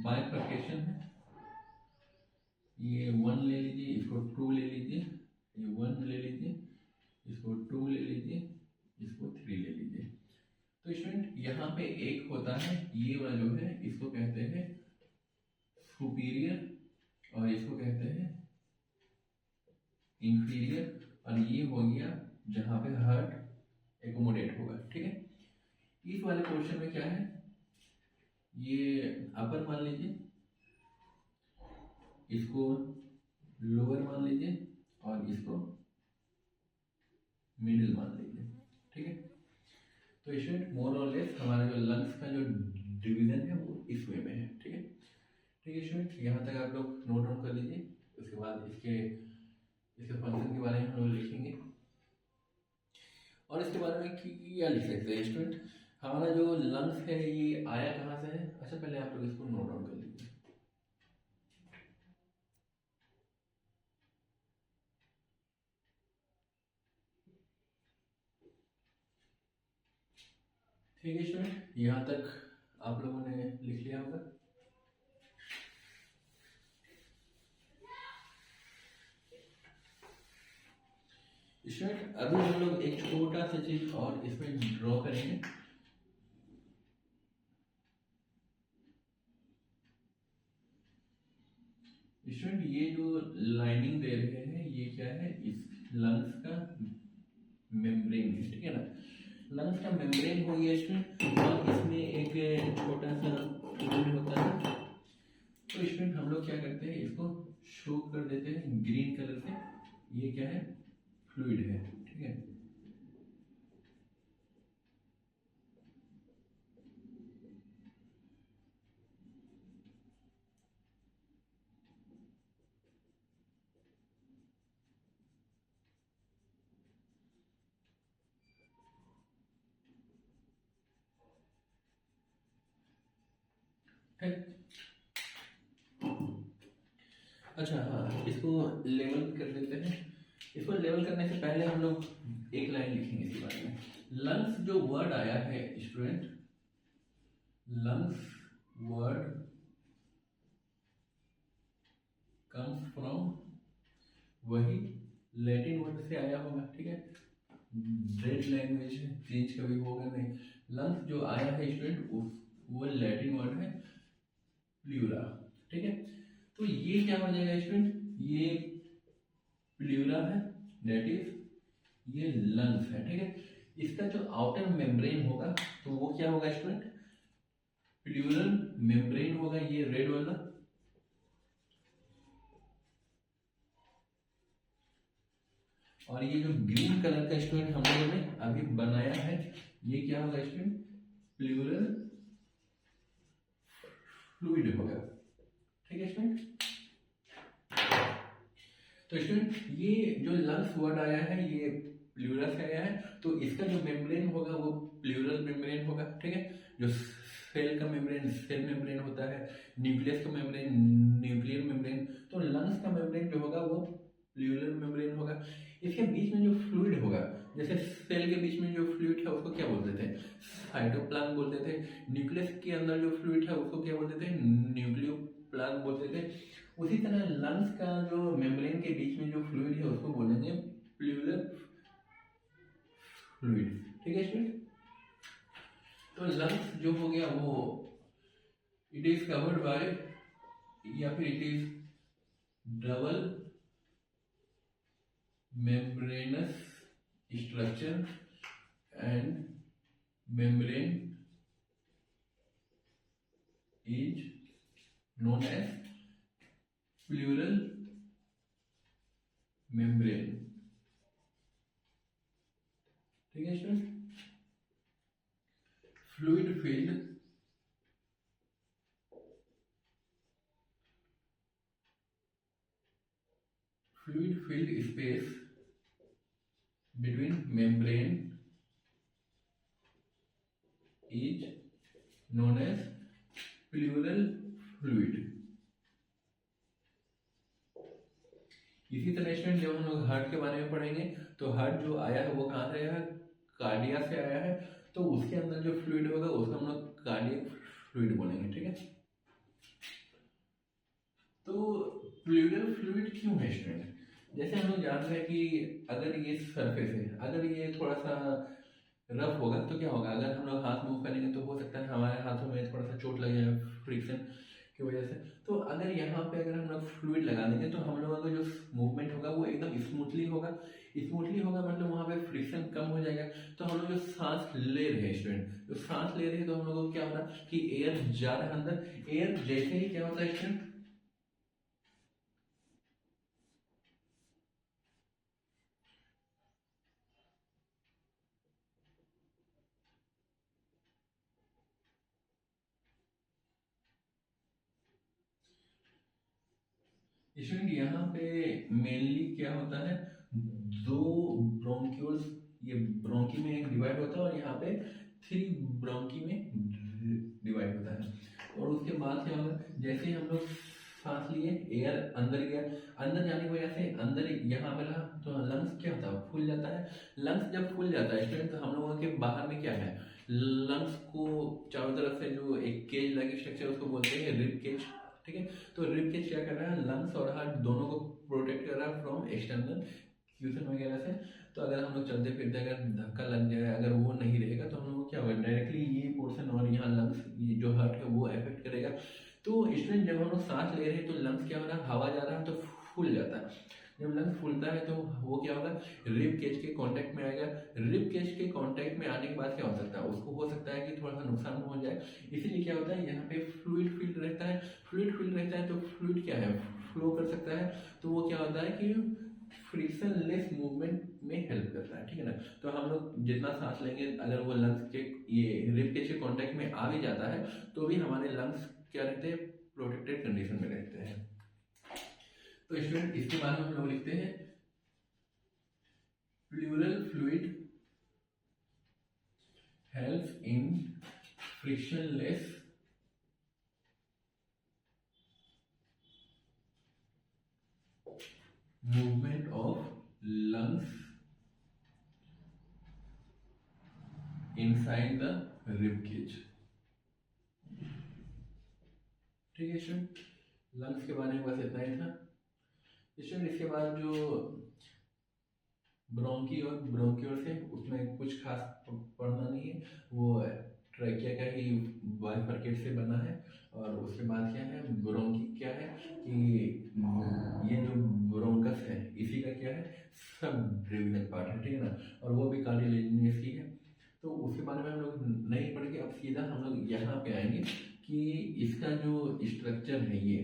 Speaker 1: बाइफर्केशन है। ये 1 ले लीजिए, इसको 2 ले लीजिए, ये 1 ले लीजिए, इसको 2 ले लीजिए, इसको 3 ले लीजिए। तो स्टूडेंट यहाँ पे एक होता है, ये वाला जो है इसको कहते हैं सुपीरियर और इसको कहते हैं इंफीरियर, और ये हो गया जहाँ पे हार्ट एकोमोडेट होगा। ठीक है, इस वाले पोर्शन में क्या है, ये अपर मान लीजिए, इसको लोअर मान लीजिए और इसको मिडिल मान लीजिए। ठीक है, तो स्टूडेंट मोर और लेस हमारा जो लंग्स का जो डिवीजन है वो इस वे में है। ठीक है, ठीक है स्टूडेंट, यहाँ तक आप लोग नोट डाउन कर लीजिए। उसके बाद इसके फंक्शन के बारे में हम लोग लिखेंगे और इसके बारे में क्या लिख सकते हैं स्टूडेंट। हमारा जो लंग्स है ये आया कहाँ से है, अच्छा पहले आप लोग इसको नोट डाउन कर लीजिए। ठीक है स्टूडेंट, यहाँ तक आप लोगों ने लिख लिया होगा। स्टूडेंट अभी हम लोग एक छोटा सा चीज और इसमें ड्रॉ करेंगे। स्टूडेंट ये जो लाइनिंग दे रहे हैं ये क्या है, इस लंग्स का मेम्ब्रेन है। ठीक है ना, लंग्स का मेम्ब्रेन हो गया स्टूडेंट, और इसमें एक छोटा सा फ्लूइड होता है। तो स्टूडेंट हम लोग क्या करते हैं, इसको शो कर देते हैं ग्रीन कलर से, ये क्या है, फ्लूइड है। ठीक है, ठीक। अच्छा हाँ, इसको लेवल कर देते हैं। इसको लेवल करने से पहले हम लोग एक लाइन लिखेंगे इसके बारे में। लंग्स जो वर्ड आया है student, lungs word comes from, वही लैटिन वर्ड से आया होगा। ठीक है, डेड लैंग्वेज है, चेंज कभी होगा नहीं। लंग्स जो आया है स्टूडेंट वो लैटिन वर्ड है प्लूरा। ठीक है, तो ये क्या हो जाएगा स्टूडेंट, ये प्लूरा है, दैट इज ये लंग्स है। ठीक है, इसका जो आउटर मेम्ब्रेन होगा तो वो क्या होगा स्टूडेंट, प्लूरल मेम्ब्रेन होगा, ये रेड वाला। और ये जो ग्रीन कलर का स्टूडेंट हम लोगों ने अभी बनाया है ये क्या होगा स्टूडेंट, प्लूरल फ्लूइड होगा। ठीक है स्टूडेंट, तो स्टूडेंट ये जो लंग्स वर्ड आया है ये प्लूरल से आया है, तो इसका जो मेम्ब्रेन होगा वो प्लूरल मेम्ब्रेन होगा। ठीक है, जो सेल का मेम्ब्रेन सेल मेम्ब्रेन होता है, न्यूक्लियस का मेम्ब्रेन न्यूक्लियर मेम्ब्रेन, तो लंग्स का मेम्ब्रेन जो होगा वो प्लूरल मेम्ब्रेन होगा। इसके बीच में जो फ्लूइड होगा, जैसे सेल के बीच में जो फ्लूइड है उसको क्या बोलते थे, साइटोप्लाज्म बोलते थे। न्यूक्लियस के अंदर जो फ्लूइड है उसको क्या बोलते थे, न्यूक्लियोप्लाज्म बोलते थे। उसी तरह लंग्स का जो मेम्ब्रेन के बीच में जो फ्लूइड है उसको बोलेंगे प्लूरल फ्लूइड। ठीक है स्टूडेंट, तो लंग्स जो हो गया वो इट इज कवर्ड बाय, या फिर it is double membranous structure and membrane is known as pleural membrane। ठीक है student, fluid field filled space between membrane is known as pleural fluid। इसी तरह स्टूडेंट जब हम लोग हार्ट के बारे में पढ़ेंगे तो हार्ट जो आया है वो कहाँ से आया है, कार्डिया से आया है, तो उसके अंदर जो फ्लूइड होगा उसको हम लोग कार्डियक फ्लूइड बोलेंगे, ठीक है। तो प्लूरल फ्लूइड क्यों है स्टूडेंट? जैसे हम लोग जानते हैं कि अगर ये सरफेस है, अगर ये थोड़ा सा रफ होगा तो क्या होगा, अगर हम लोग हाथ मूव करेंगे तो हो सकता है हमारे हाथों में थोड़ा सा चोट लग जाए फ्रिक्शन की वजह से। तो अगर यहाँ पे अगर हम लोग फ्लूइड लगा देंगे तो हम लोगों का जो मूवमेंट होगा वो एकदम स्मूथली होगा। स्मूथली होगा मतलब वहाँ पे फ्रिक्शन कम हो जाएगा। तो हम लोग जो सांस ले रहे हैं स्टूडेंट, जो सांस ले रहे हैं तो हम लोगों को क्या हो रहा है कि एयर जा रहा है अंदर। एयर जैसे ही क्या होता है स्टूडेंट, स्टूडेंट यहाँ पे मेनली क्या होता है, दो ब्रोंक्यूल्स, ये ब्रोंकी में डिवाइड होता है और यहाँ पे 3 ब्रोंकी में डिवाइड होता है। और उसके बाद क्या होगा, जैसे ही हम लोग सांस लिए एयर अंदर गया, अंदर जाने की वजह से अंदर यहाँ पे रहा तो लंग्स क्या होता है, फूल जाता है। लंग्स जब फूल जाता है स्टूडेंट तो हम लोगों के बाहर में क्या है, लंग्स को चारों तरफ से जो एक केज लगे स्ट्रक्चर उसको बोलते हैं रिब केज, ठीक है। तो रिब केज क्या कर रहा है, लंग्स और हार्ट दोनों को प्रोटेक्ट कर रहा है फ्रॉम एक्सटर्नल क्यूशन वगैरह से। तो अगर हम लोग चलते फिरते अगर धक्का लग जाए, अगर वो नहीं रहेगा तो हम लोग को क्या होगा, डायरेक्टली ये पोर्शन और यहाँ लंग्स ये जो हार्ट है वो अफेक्ट करेगा। तो स्टूडेंट जब हम लोग सांस ले रहे हैं तो लंग्स क्या हो रहा है, हवा जा रहा है तो फूल जाता है। जब लंग्स फूलता है तो वो क्या होगा, रिब केज के कांटेक्ट में आएगा। रिब केज के कांटेक्ट में आने के बाद क्या हो सकता है, उसको हो सकता है कि थोड़ा सा नुकसान हो जाए। इसीलिए क्या होता है, यहाँ पे फ्लूइड फील्ड रहता है। फ्लूइड फील्ड रहता है तो फ्लूइड क्या है, फ्लो कर सकता है। तो वो क्या होता है कि फ्रिक्शन लेस मूवमेंट में हेल्प करता है, ठीक है ना। तो हम लोग जितना सांस लेंगे अगर वो लंग्स के ये रिब केज के कांटेक्ट में आ भी जाता है तो भी हमारे लंग्स क्या रहते हैं, प्रोटेक्टेड कंडीशन में रहते हैं। तो स्टूडेंट इसके बाद हम लोग लिखते हैं pleural fluid helps in frictionless movement of lungs inside the rib cage, ठीक है स्टूडेंट। लंग्स के बारे में बस इतना ही था स्टूडेंट। इसके बाद जो ब्रोंकी और ब्रोंक्यूल्स है उसमें कुछ खास पढ़ना नहीं है, वो ट्रैकिया का ही बाइफरकेट से बना है। और उसके बाद क्या है, ब्रोंकी क्या है कि ये जो ब्रोंकस है इसी का क्या है, सब डिविजन पार्ट है, ठीक है ना। और वो भी कार्टिलेजिनस की है। तो उसके बारे में हम लोग नहीं पढ़ के अब सीधा हम लोग यहाँ पे आएंगे कि इसका जो स्ट्रक्चर है ये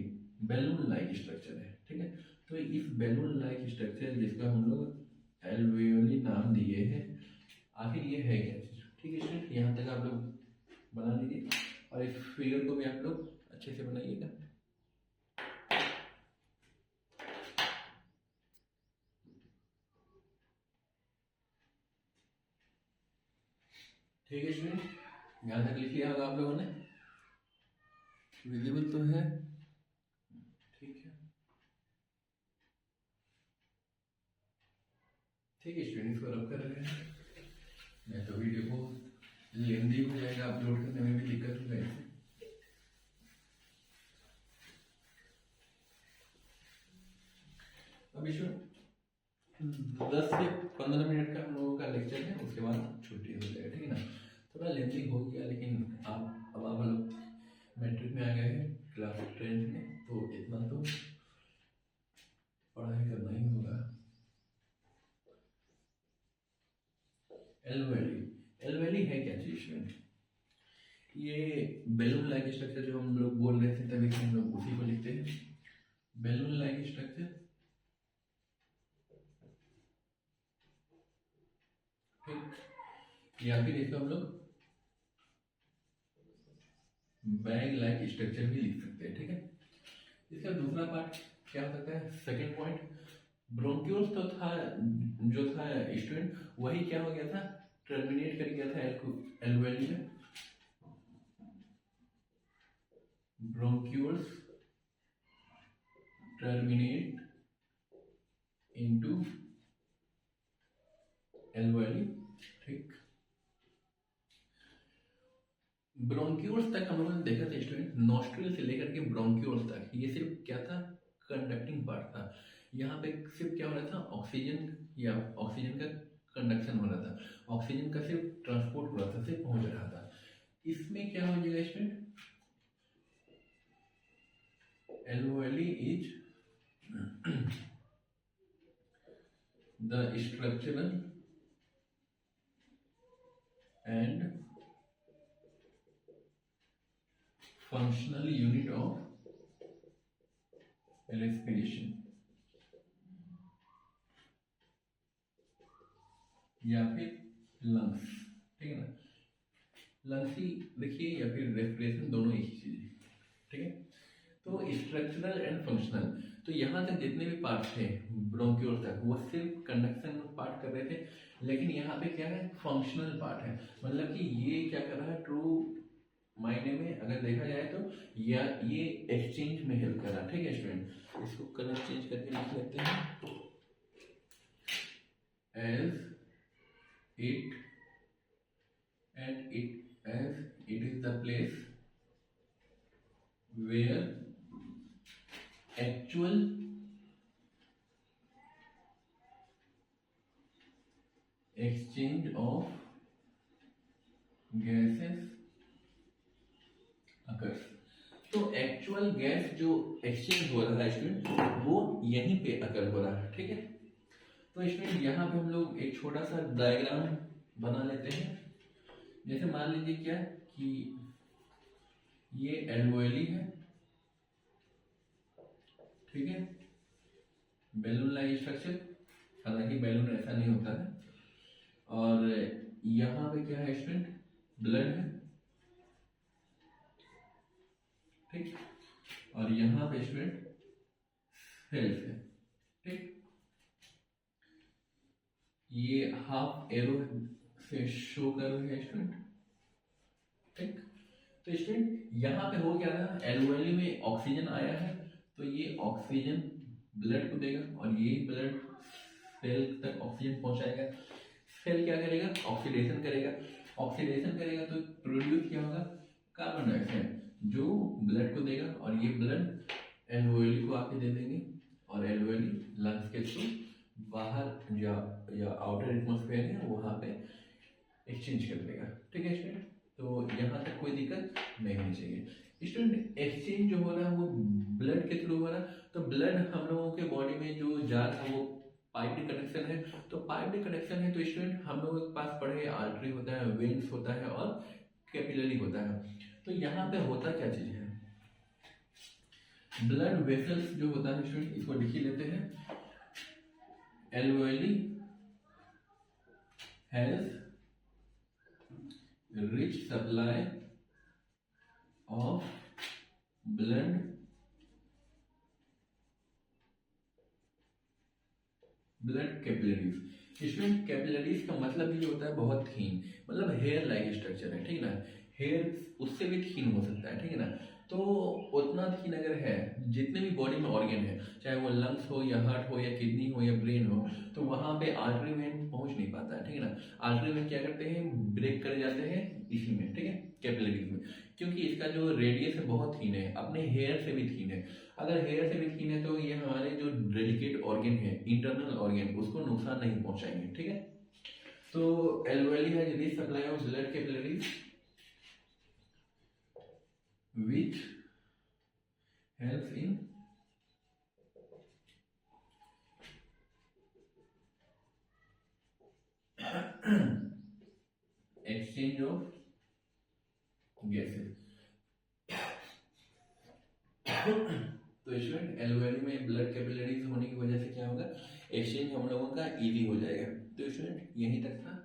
Speaker 1: बैलून लाइक स्ट्रक्चर है, ठीक है। तो इस बैलून लाइक स्ट्रक्चर जिसका हम लोग एल्वेओली नाम दिए हैं, आखिर ये है क्या चीज, ठीक है स्टूडेंट। यहाँ तक आप लोग बना लीजिए और इस फिगर को भी आप लोग अच्छे से बनाइएगा। ठीक है स्टूडेंट, यहाँ तक लिख लिया होगा आप लोगों ने, विजिबल तो है, ठीक है। ठीक है स्टूडेंट, इसको रब कर रहे हैं, मैं तो वीडियो को लेंदी हो जाएगा, अपलोड करने में भी दिक्कत हो जाएगी। अब इसमें 10 से 15 मिनट का हम लोगों का लेक्चर है, उसके बाद छुट्टी हो जाएगा, ठीक है ना। थोड़ा लेंथी हो गया लेकिन अब आप लोग मैट्रिक में आ गए हैं, क्लास 10th में, तो इतना तो पढ़ाई करना ही होगा। एलवेली, एलवेली है क्या चीज स्टूडेंट, ये बैलून लाइक स्ट्रक्चर जो हम लोग बोल रहे थे तभी हम लोग उसी को लिखते हैं, बैलून लाइक स्ट्रक्चर, ठीक। या फिर इसको हम लोग बैग लाइक स्ट्रक्चर भी लिख सकते हैं, ठीक है। इसका दूसरा पार्ट क्या हो सकता है, सेकेंड पॉइंट, ब्रोंक्यूल्स तो था, जो था स्टूडेंट, वही क्या हो गया था, टर्मिनेट कर गया था एल्वेली में। ब्रोंक्यूल्स टर्मिनेट इनटू एल्वेली, ठीक। ब्रोंक्यूल्स तक हम लोगों ने देखा था स्टूडेंट, नॉस्ट्रिल से लेकर के ब्रोंक्यूल्स तक ये सिर्फ क्या था, कंडक्टिंग पार्ट था। यहाँ पे सिर्फ क्या हो रहा था, ऑक्सीजन या ऑक्सीजन का कंडक्शन हो रहा था, ऑक्सीजन का सिर्फ ट्रांसपोर्ट हो रहा था, सिर्फ पहुंच रहा था। इसमें क्या हो जाएगा student, alveoli is the structural and functional unit of respiration, या फिर लंग्स, ठीक है ना। लंग्स ही देखिए या फिर रेस्पिरेशन, दोनों एक ही चीज है, ठीक है। तो स्ट्रक्चरल एंड फंक्शनल, तो यहाँ तक जितने भी पार्ट थे ब्रोंक्यूल तक, वो सिर्फ कंडक्शन पार्ट कर रहे थे, लेकिन यहाँ पे क्या है, फंक्शनल पार्ट है। मतलब कि ये क्या कर रहा है, ट्रू मायने में अगर देखा जाए तो या ये एक्सचेंज में हेल्प कर रहा है, ठीक है स्टूडेंट। इसको कलर चेंज करके लिख लेते हैं, as it as it is the place where actual exchange of gases occurs। तो एक्चुअल गैस जो एक्सचेंज हो रहा है स्टूडेंट, वो यहीं पे अकर हो रहा है, ठीक है। तो स्टूडेंट यहाँ पे हम लोग एक छोटा सा डायग्राम बना लेते हैं। जैसे मान लीजिए क्या कि ये एल्वेली है, ठीक है, बैलून लाइक स्ट्रक्चर, हालांकि बैलून ऐसा नहीं होता है। और यहाँ पे क्या है स्टूडेंट, ब्लड है, ठीक। और यहाँ पे स्टूडेंट सेल्स है, ठीक। ये हाफ एरो से शो कर रहे हैं स्टूडेंट, ठीक। तो स्टूडेंट यहाँ पे हो क्या रहा है, एल्वेली में ऑक्सीजन आया है, तो ये ऑक्सीजन ब्लड को देगा और यही ब्लड सेल तक ऑक्सीजन पहुंचाएगा। सेल क्या करेगा, ऑक्सीडेशन करेगा, ऑक्सीडेशन करेगा तो प्रोड्यूस क्या होगा, कार्बन डाइऑक्साइड, जो ब्लड को देगा और ये ब्लड एल्वेली को आके दे देंगे, और एल्वेली लंग्स के थ्रू बाहर या आउटर एटमॉस्फेयर है वहां पे एक्सचेंज कर देगा, ठीक है स्टूडेंट। तो यहाँ तक कोई दिक्कत नहीं होनी चाहिए स्टूडेंट। एक्सचेंज जो हो रहा है वो ब्लड के थ्रू हो रहा है, तो ब्लड हम लोगों के बॉडी में जो जा रहा है वो पाइप्ड कनेक्शन है। तो पाइप्ड कनेक्शन है तो स्टूडेंट हम लोगों के पास पढ़े आर्टरी होता है, वेन्स होता है और कैपिलरी होता है। तो यहाँ पे होता क्या चीज है, ब्लड वेसल्स जो होता है स्टूडेंट, इसको लिख लेते हैं। Alveoli has rich supply of blood capillaries. Student capillaries का मतलब ये होता है बहुत थीन, मतलब हेयर लाइक स्ट्रक्चर है, ठीक है ना। हेयर उससे भी थीन हो सकता है, ठीक है ना। तो उतना थीन अगर है, जितने भी बॉडी में ऑर्गन है, चाहे वो लंग्स हो या हार्ट हो या किडनी हो या ब्रेन हो, तो वहां पे आर्टरी वेन पहुंच नहीं पाता है, ठीक है ना। आर्टरी वेन क्या करते हैं, ब्रेक कर जाते हैं इसी में, ठीक है, कैपिलरीज में, क्योंकि इसका जो रेडियस है बहुत थीन है, अपने हेयर से भी थीन है। अगर हेयर से भी थीन है तो ये हमारे जो डेलिकेट ऑर्गन है, इंटरनल ऑर्गन, उसको नुकसान नहीं पहुंचाएंगे, ठीक है। तो alveoli has rich supply of blood capillaries which helps in exchange of gases। तो स्टूडेंट एल्वेली में ब्लड कैपिलरीज होने की वजह से क्या होगा, एक्सचेंज हम लोगों का इजी हो जाएगा। तो स्टूडेंट यही तक था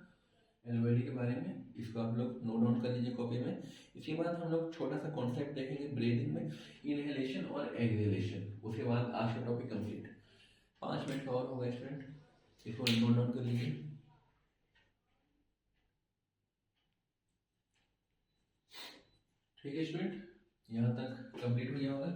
Speaker 1: एल्वेली के बारे में, इसको आप लोग नोट डाउन कर लीजिए कॉपी में। इसके बाद हम लोग छोटा सा कॉन्सेप्ट देखेंगे ब्रीदिंग में, इनहेलेशन और एक्सहेलेशन, उसके बाद आज का टॉपिक कंप्लीट। 5 मिनट का और होगा स्टूडेंट, इसको नोट डाउन कर लीजिए। ठीक है स्टूडेंट, यहाँ तक कंप्लीट हो गया होगा।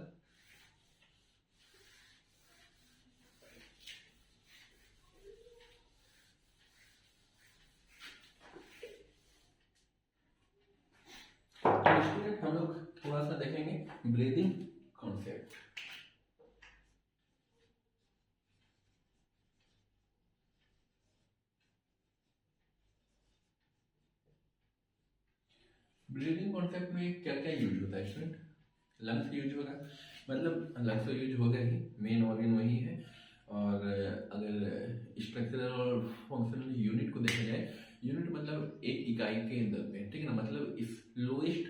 Speaker 1: तो स्टूडेंट हम लोग थोड़ा सा देखेंगे ब्रीदिंग कॉन्सेप्ट। ब्रीदिंग कॉन्सेप्ट में क्या क्या यूज होता है स्टूडेंट? लंग्स यूज होगा, मतलब लंग्स तो यूज होगा ही, मेन ऑर्गन वही है। और अगर स्ट्रक्चरल और फंक्शनल यूनिट को देखा जाए, यूनिट मतलब एक इकाई के अंदर में, ठीक है ना, मतलब इस लोएस्ट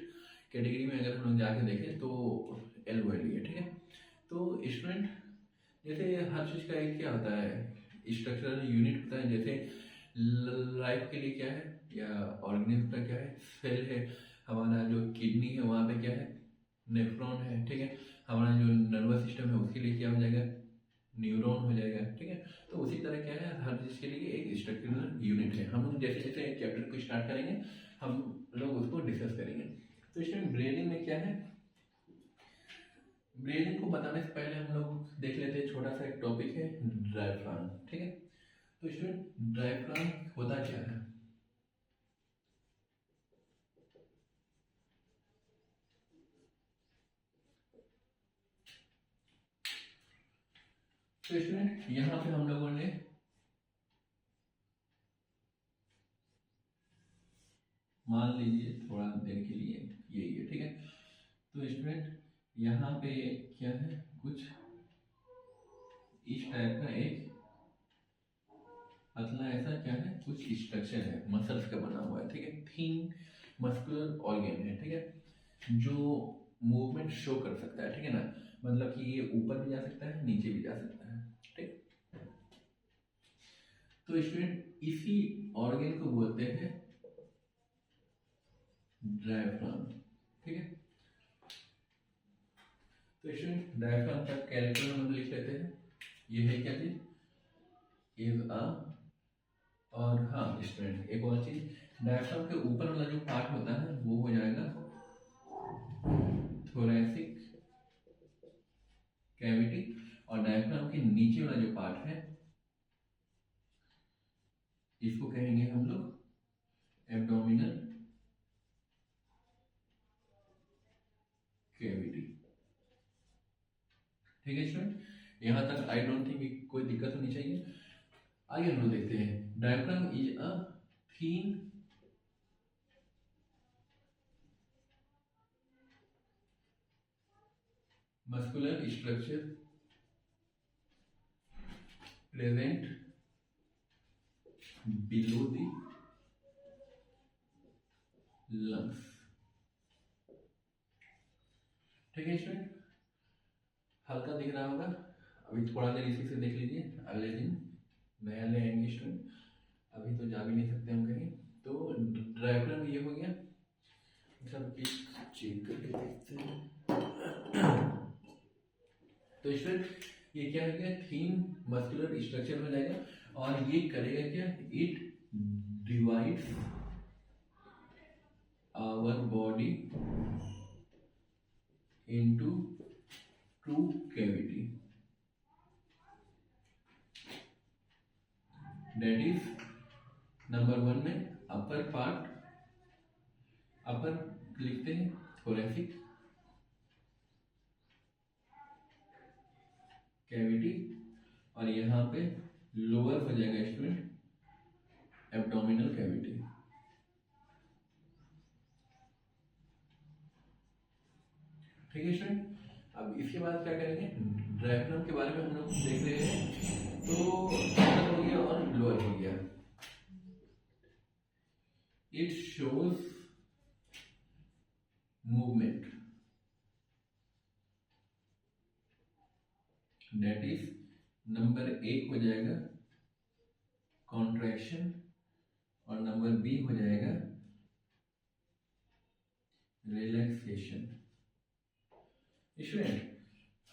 Speaker 1: कैटेगरी में अगर हम लोग जाके देखें तो एल वैल्यू है, ठीक है। तो स्टूडेंट जैसे हर चीज़ का एक क्या होता है, स्ट्रक्चरल यूनिट होता है। जैसे लाइफ के लिए क्या है, या ऑर्गेनिज्म का क्या है, सेल है। हमारा जो किडनी है वहाँ पे क्या है, नेफ्रॉन है, ठीक है। हमारा जो नर्वस सिस्टम है उसके लिए क्या हो जाएगा, न्यूरॉन हो जाएगा, ठीक है। तो उसी तरह क्या है, हर चीज़ के लिए एक स्ट्रक्चरल यूनिट है। हम लोग जैसे जैसे चैप्टर को स्टार्ट करेंगे हम लोग उसको डिस्कस करेंगे। तो इसमें ब्रीदिंग में क्या है, ब्रीदिंग को बताने से पहले हम लोग देख लेते हैं, छोटा सा एक टॉपिक है डायफ्राम, ठीक है। तो इसमें डायफ्राम होता क्या है? तो इसमें यहाँ पे हम लोगों ने मान लीजिए थोड़ा देर के लिए यही है, ठीक है। तो स्टूडेंट यहाँ पे क्या है, कुछ इस टाइप का एक पतला ऐसा क्या है, कुछ स्ट्रक्चर है, मसल्स का बना हुआ है, ठीक है। थिन मस्कुलर ऑर्गन है, ठीक है, जो मूवमेंट शो कर सकता है, ठीक है ना। मतलब कि ये ऊपर भी जा सकता है, नीचे भी जा सकता है, ठीक। तो स्टूडेंट इसी ऑर्गन को बोलते हैं डायफ्राम, ठीक है। तो स्टूडेंट डायफ्राम का कैरेक्टर हम लिख लेते हैं, ये है क्या चीज, इज अ, और हाँ स्टूडेंट एक और चीज, डायफ्राम के ऊपर वाला जो पार्ट होता है वो हो जाएगा थोरैसिक कैविटी, और डायफ्राम के नीचे वाला जो पार्ट है इसको कहेंगे हम लोग एब्डोमिनल कैविटी, ठीक है स्टूडेंट। यहाँ तक आई डोंट थिंक कोई दिक्कत होनी चाहिए। आगे हम लोग देखते हैं, diaphragm is a thin muscular structure present below the lungs, ठीक है स्टूडेंट। हल्का दिख रहा होगा, अभी थोड़ा देर इसी से देख लीजिए, अगले दिन नया ले आएंगे स्टूडेंट, अभी तो जा भी नहीं सकते हम कहीं। तो डायग्राम ये हो गया, सब चेक करके देखते हैं। तो स्टूडेंट ये क्या हो गया, थीन मस्कुलर स्ट्रक्चर हो जाएगा, और ये करेगा क्या, it divides our body into two cavity, that is number 1 में अपर पार्ट, अपर लिखते हैं थोरैसिक कैविटी, और यहाँ पे लोअर हो जाएगा स्टूडेंट एब्डोमिनल कैविटी, ठीक है स्टूडेंट। अब इसके बाद क्या करेंगे, डायफ्राम के बारे में हम लोग देख रहे हैं। तो अपर हो गया और लोअर हो गया, it shows movement, that is number 1 हो जाएगा कॉन्ट्रैक्शन, और नंबर बी हो जाएगा रिलैक्सेशन। स्टूडेंट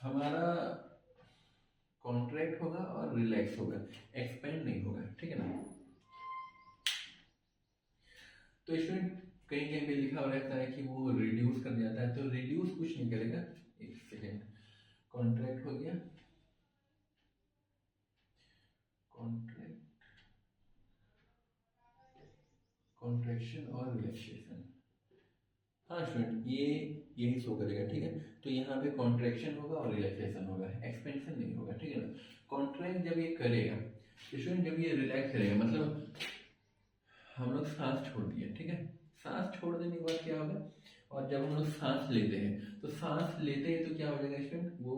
Speaker 1: हमारा कॉन्ट्रैक्ट होगा और रिलैक्स होगा, एक्सपेंड नहीं होगा, ठीक है ना। तो स्टूडेंट कहीं कहीं पे लिखा हुआ रहता है कि वो रिड्यूस कर जाता है, तो रिड्यूस कुछ नहीं करेगा। एक सेकेंड, कॉन्ट्रैक्ट हो गया, कॉन्ट्रैक्ट, कॉन्ट्रैक्शन और रिलैक्सेशन। हाँ स्टूडेंट ये यही शो करेगा, ठीक है। तो यहाँ पे कॉन्ट्रैक्शन होगा और रिलैक्सेशन होगा, एक्सपेंशन नहीं होगा, ठीक है ना। कॉन्ट्रैक्ट जब ये करेगा, स्टूडेंट जब ये रिलैक्स करेगा मतलब हम लोग सांस छोड़ दिए, ठीक है। सांस छोड़ देने के बाद क्या होगा, और जब हम लोग सांस लेते हैं तो सांस लेते हैं तो क्या हो जाएगा स्टूडेंट, वो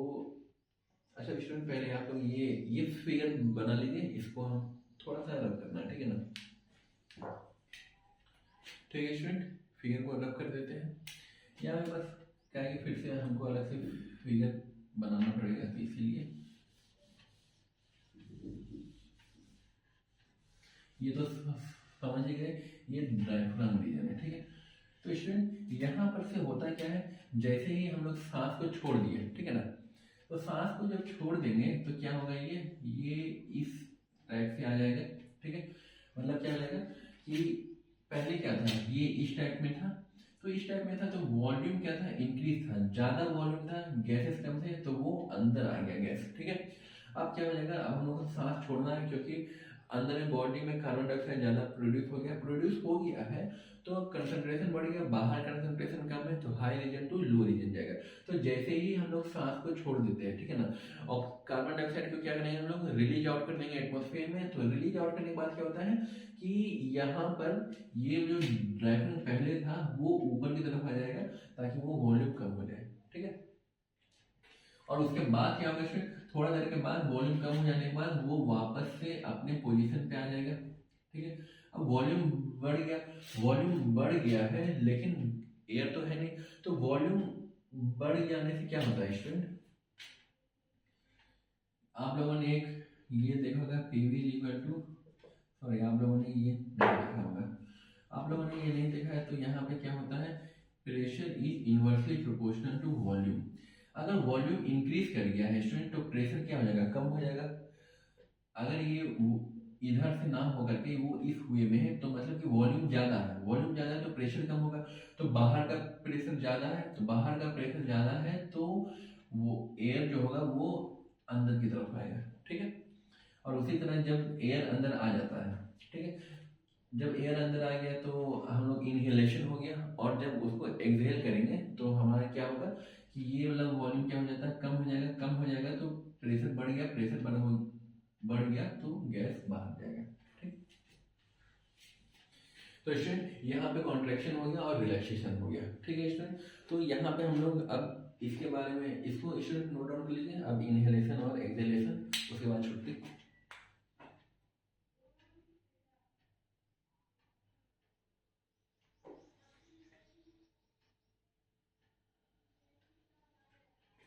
Speaker 1: अच्छा स्टूडेंट पहले आप लोग ये फिगर बना लीजिए, इसको हम थोड़ा सा रब करना है, ठीक है ना। ठीक है स्टूडेंट, फिगर को रब कर देते हैं। यहाँ पे बस क्या है कि फिर से हमको अलग से फिगर बनाना पड़ेगा, तो इसीलिए ये तो समझ ही गए, ये डायफ्राम रीजन है, ठीक है। तो स्टूडेंट यहाँ पर से होता क्या है, जैसे ही हम लोग सांस को छोड़ दिए, ठीक है ना, तो सांस को जब छोड़ देंगे तो क्या होगा, ये इस टाइप से आ जाएगा, ठीक है। मतलब क्या हो जाएगा कि पहले क्या था, ये इस टाइप में था, तो इस टाइप में था तो वॉल्यूम क्या था, इंक्रीज था, ज्यादा वॉल्यूम था, गैसेस कम थे, तो वो अंदर आ गया गैस, ठीक है। अब क्या हो जाएगा, अब हम लोग को सांस छोड़ना है, क्योंकि अंदर में बॉडी में कार्बन डाइऑक्साइड ज्यादा प्रोड्यूस हो गया है, तो कंसंट्रेशन बढ़ गया, बाहर कंसंट्रेशन कम है, तो high region to low region जाएगा। तो जैसे ही हम लोग सांस को छोड़ देते हैं, ठीक है ना, और कार्बन डाइऑक्साइड को क्या करेंगे हम लोग, रिलीज आउट कर देंगे एटमॉस्फेयर में। तो रिलीज आउट करने के बाद क्या होता है कि यहाँ पर ये जो ड्राइविंग पहले था वो ऊपर की तरफ आ जाएगा, ताकि वो वॉल्यूम कम हो जाए, ठीक है। और उसके बाद क्या होगा, थोड़ा देर के बाद वॉल्यूम कम हो जाने के बाद वो वापस से अपने पोजीशन पे आ जाएगा, ठीक है। अब वॉल्यूम बढ़ गया है, लेकिन एयर तो है नहीं, तो वॉल्यूम बढ़ जाने से क्या होता है स्टूडेंट, आप लोगों ने एक ये देखा होगा, पीवी इक्वल टू, सॉरी आप लोगों ने ये नहीं देखा होगा, आप लोगों ने ये नहीं देखा है, तो यहाँ पे क्या होता है, pressure is inversely proportional to volume. अगर वॉल्यूम इंक्रीज कर गया है स्टूडेंट, तो प्रेशर क्या हो जाएगा, कम हो जाएगा। अगर ये इधर से ना होकर के वो इस वे में है, तो मतलब कि वॉल्यूम ज्यादा है, वॉल्यूम ज्यादा है तो प्रेशर कम होगा। तो बाहर का प्रेशर ज्यादा है, तो बाहर का प्रेशर ज्यादा है, तो वो एयर जो होगा वो अंदर की तरफ आएगा, ठीक है। और उसी तरह जब एयर अंदर आ जाता है, ठीक है, जब एयर अंदर आ गया तो हम लोग इनहेलेशन हो गया, और जब उसको एक्सहेल करेंगे तो हमारा क्या होगा कि ये वाला वॉल्यूम क्या हो जाता है, कम हो जाएगा, कम हो जाएगा तो प्रेशर बढ़ गया, बढ़ गया तो गैस बाहर जाएगा, ठीक। तो स्टूडेंट यहाँ पे कॉन्ट्रैक्शन हो गया और रिलैक्सेशन हो गया, ठीक है स्टूडेंट। तो यहाँ पे हम लोग अब इसके बारे में, इसको स्टूडेंट नोट डाउन कर लीजिए, अब इनहेलेशन और एक्सहेलेशन, उसके बाद छुट्टी।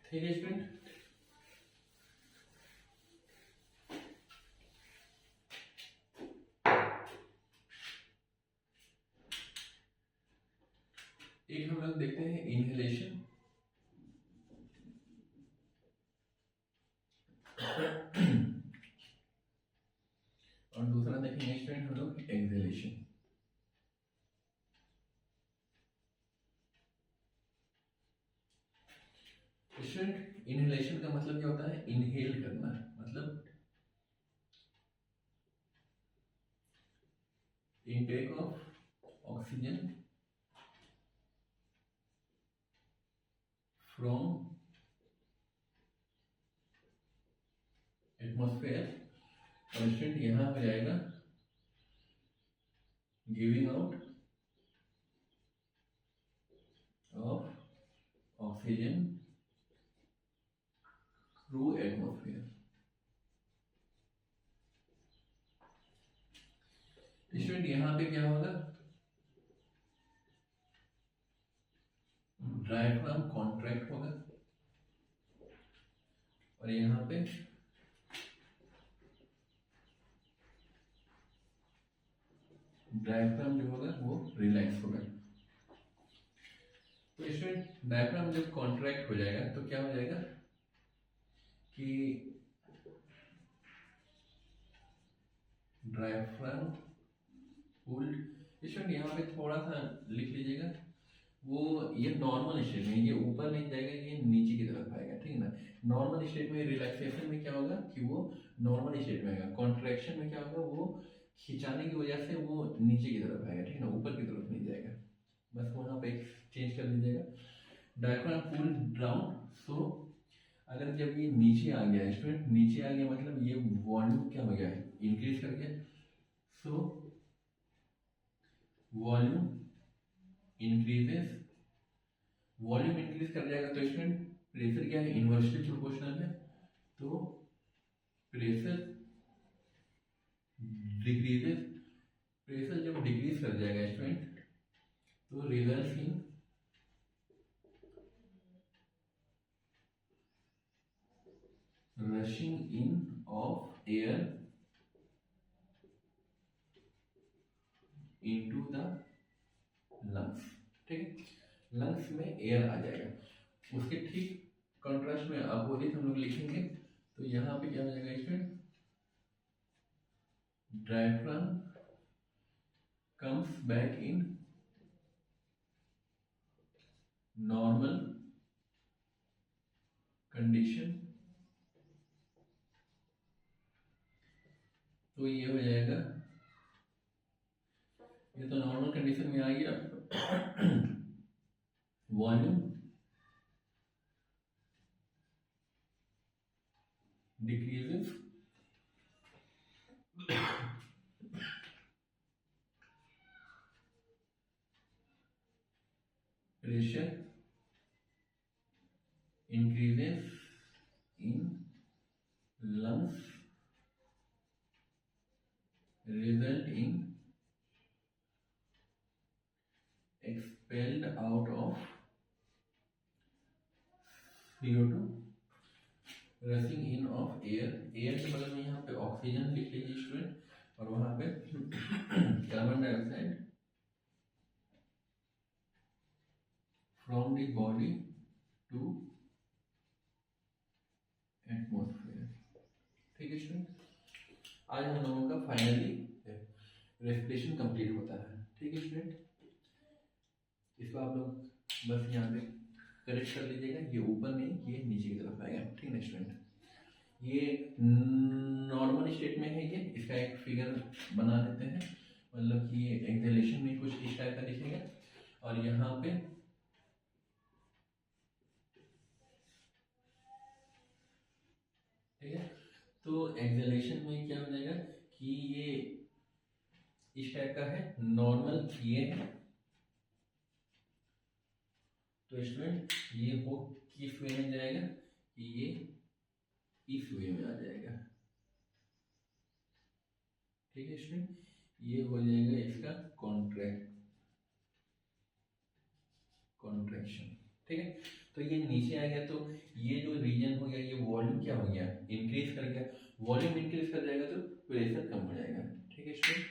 Speaker 1: ठीक है स्टूडेंट, एक हम लोग देखते हैं इनहेलेशन और दूसरा देखेंगे स्टूडेंट हम लोग एक्सहेलेशन। स्टूडेंट इनहेलेशन का मतलब क्या होता है, इनहेल करना, मतलब intake of oxygen from atmosphere, और स्टूडेंट यहाँ हो जाएगा giving out of oxygen through atmosphere. Student यहाँ पे क्या होगा, डायफ्राम कॉन्ट्रैक्ट होगा, और यहाँ पे डायफ्राम जो होगा वो रिलैक्स होगा। तो स्टूडेंट डायफ्राम जब कॉन्ट्रैक्ट हो जाएगा तो क्या हो जाएगा कि डायफ्राम पुल्ड। स्टूडेंट यहाँ पे थोड़ा सा लिख लीजिएगा, वो ये नॉर्मल स्टेट में, ये ऊपर नहीं जाएगा, ये नीचे की तरफ आएगा, ठीक है ना। नॉर्मल स्टेट में रिलैक्सेशन में क्या होगा कि वो नॉर्मल स्टेट में आएगा, कॉन्ट्रैक्शन में क्या होगा वो खिंचाने की वजह से वो नीचे की तरफ आएगा, ठीक है ना, ऊपर की तरफ नहीं जाएगा। बस वहाँ पे चेंज कर लीजिएगा, डायफ्राम पुल डाउन। सो अगर जब ये नीचे आ गया स्टूडेंट, नीचे आ गया मतलब ये वॉल्यूम क्या हो गया है, इंक्रीज कर गया। So volume increases, volume increase कर जाएगा तो स्टूडेंट प्रेशर क्या है, इनवर्सली प्रोपोर्शनल है, तो प्रेशर डिक्रीजेस। प्रेशर जब डिक्रीज कर जाएगा स्टूडेंट तो result in rushing in of air into the lungs, ठीक है, लंग्स में एयर आ जाएगा। उसके ठीक कॉन्ट्रास्ट में अपोजिट हम लोग लिखेंगे, तो यहाँ पे क्या हो जाएगा student, diaphragm comes back in normal condition, तो ये हो जाएगा, ये तो नॉर्मल कंडीशन में आ गया। Volume decreases, pressure increases in lungs, result in expelled out of CO2, rushing in of air। Air के बगल में यहाँ पे ऑक्सीजन लिख लीजिए स्टूडेंट, और वहाँ पे carbon dioxide from the body to atmosphere, ठीक है स्टूडेंट। आज हम लोगों का फाइनली रेस्पिरेशन कंप्लीट होता है, ठीक है स्टूडेंट। इसको आप लोग बस यहाँ पे करेक्ट कर लीजिएगा, ये ऊपर नहीं, ये नीचे की तरफ आएगा, ठीक है स्टूडेंट। ये नॉर्मल स्टेट में है, ये इसका एक फिगर बना देते हैं, मतलब कि ये एक्सेलेशन में कुछ इस टाइप का दिखेगा, और यहाँ पे ठीक है, तो एक्सेलेशन में क्या हो जाएगा कि ये इस टाइप का है, नॉर्मल ये है, तो स्टूडेंट ये हो किस वे में जाएगा कि ये इस वे में आ जाएगा, ठीक है स्टूडेंट। ये हो जाएगा इसका कॉन्ट्रैक्शन, ठीक है। तो ये नीचे आ गया, तो ये जो रीजन हो गया, ये वॉल्यूम क्या हो गया, इंक्रीज कर गया। वॉल्यूम इंक्रीज कर जाएगा तो प्रेशर कम हो जाएगा, ठीक है स्टूडेंट।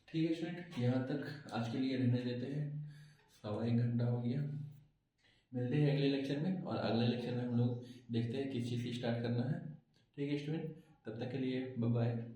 Speaker 1: ठीक है स्टूडेंट, यहाँ तक आज के लिए रहने देते हैं, 1.25 घंटा हो गया। मिलते हैं अगले लेक्चर में, और अगले लेक्चर में हम लोग देखते हैं किस चीज़ से स्टार्ट करना है, ठीक है स्टूडेंट। तब तक के लिए बाय बाय।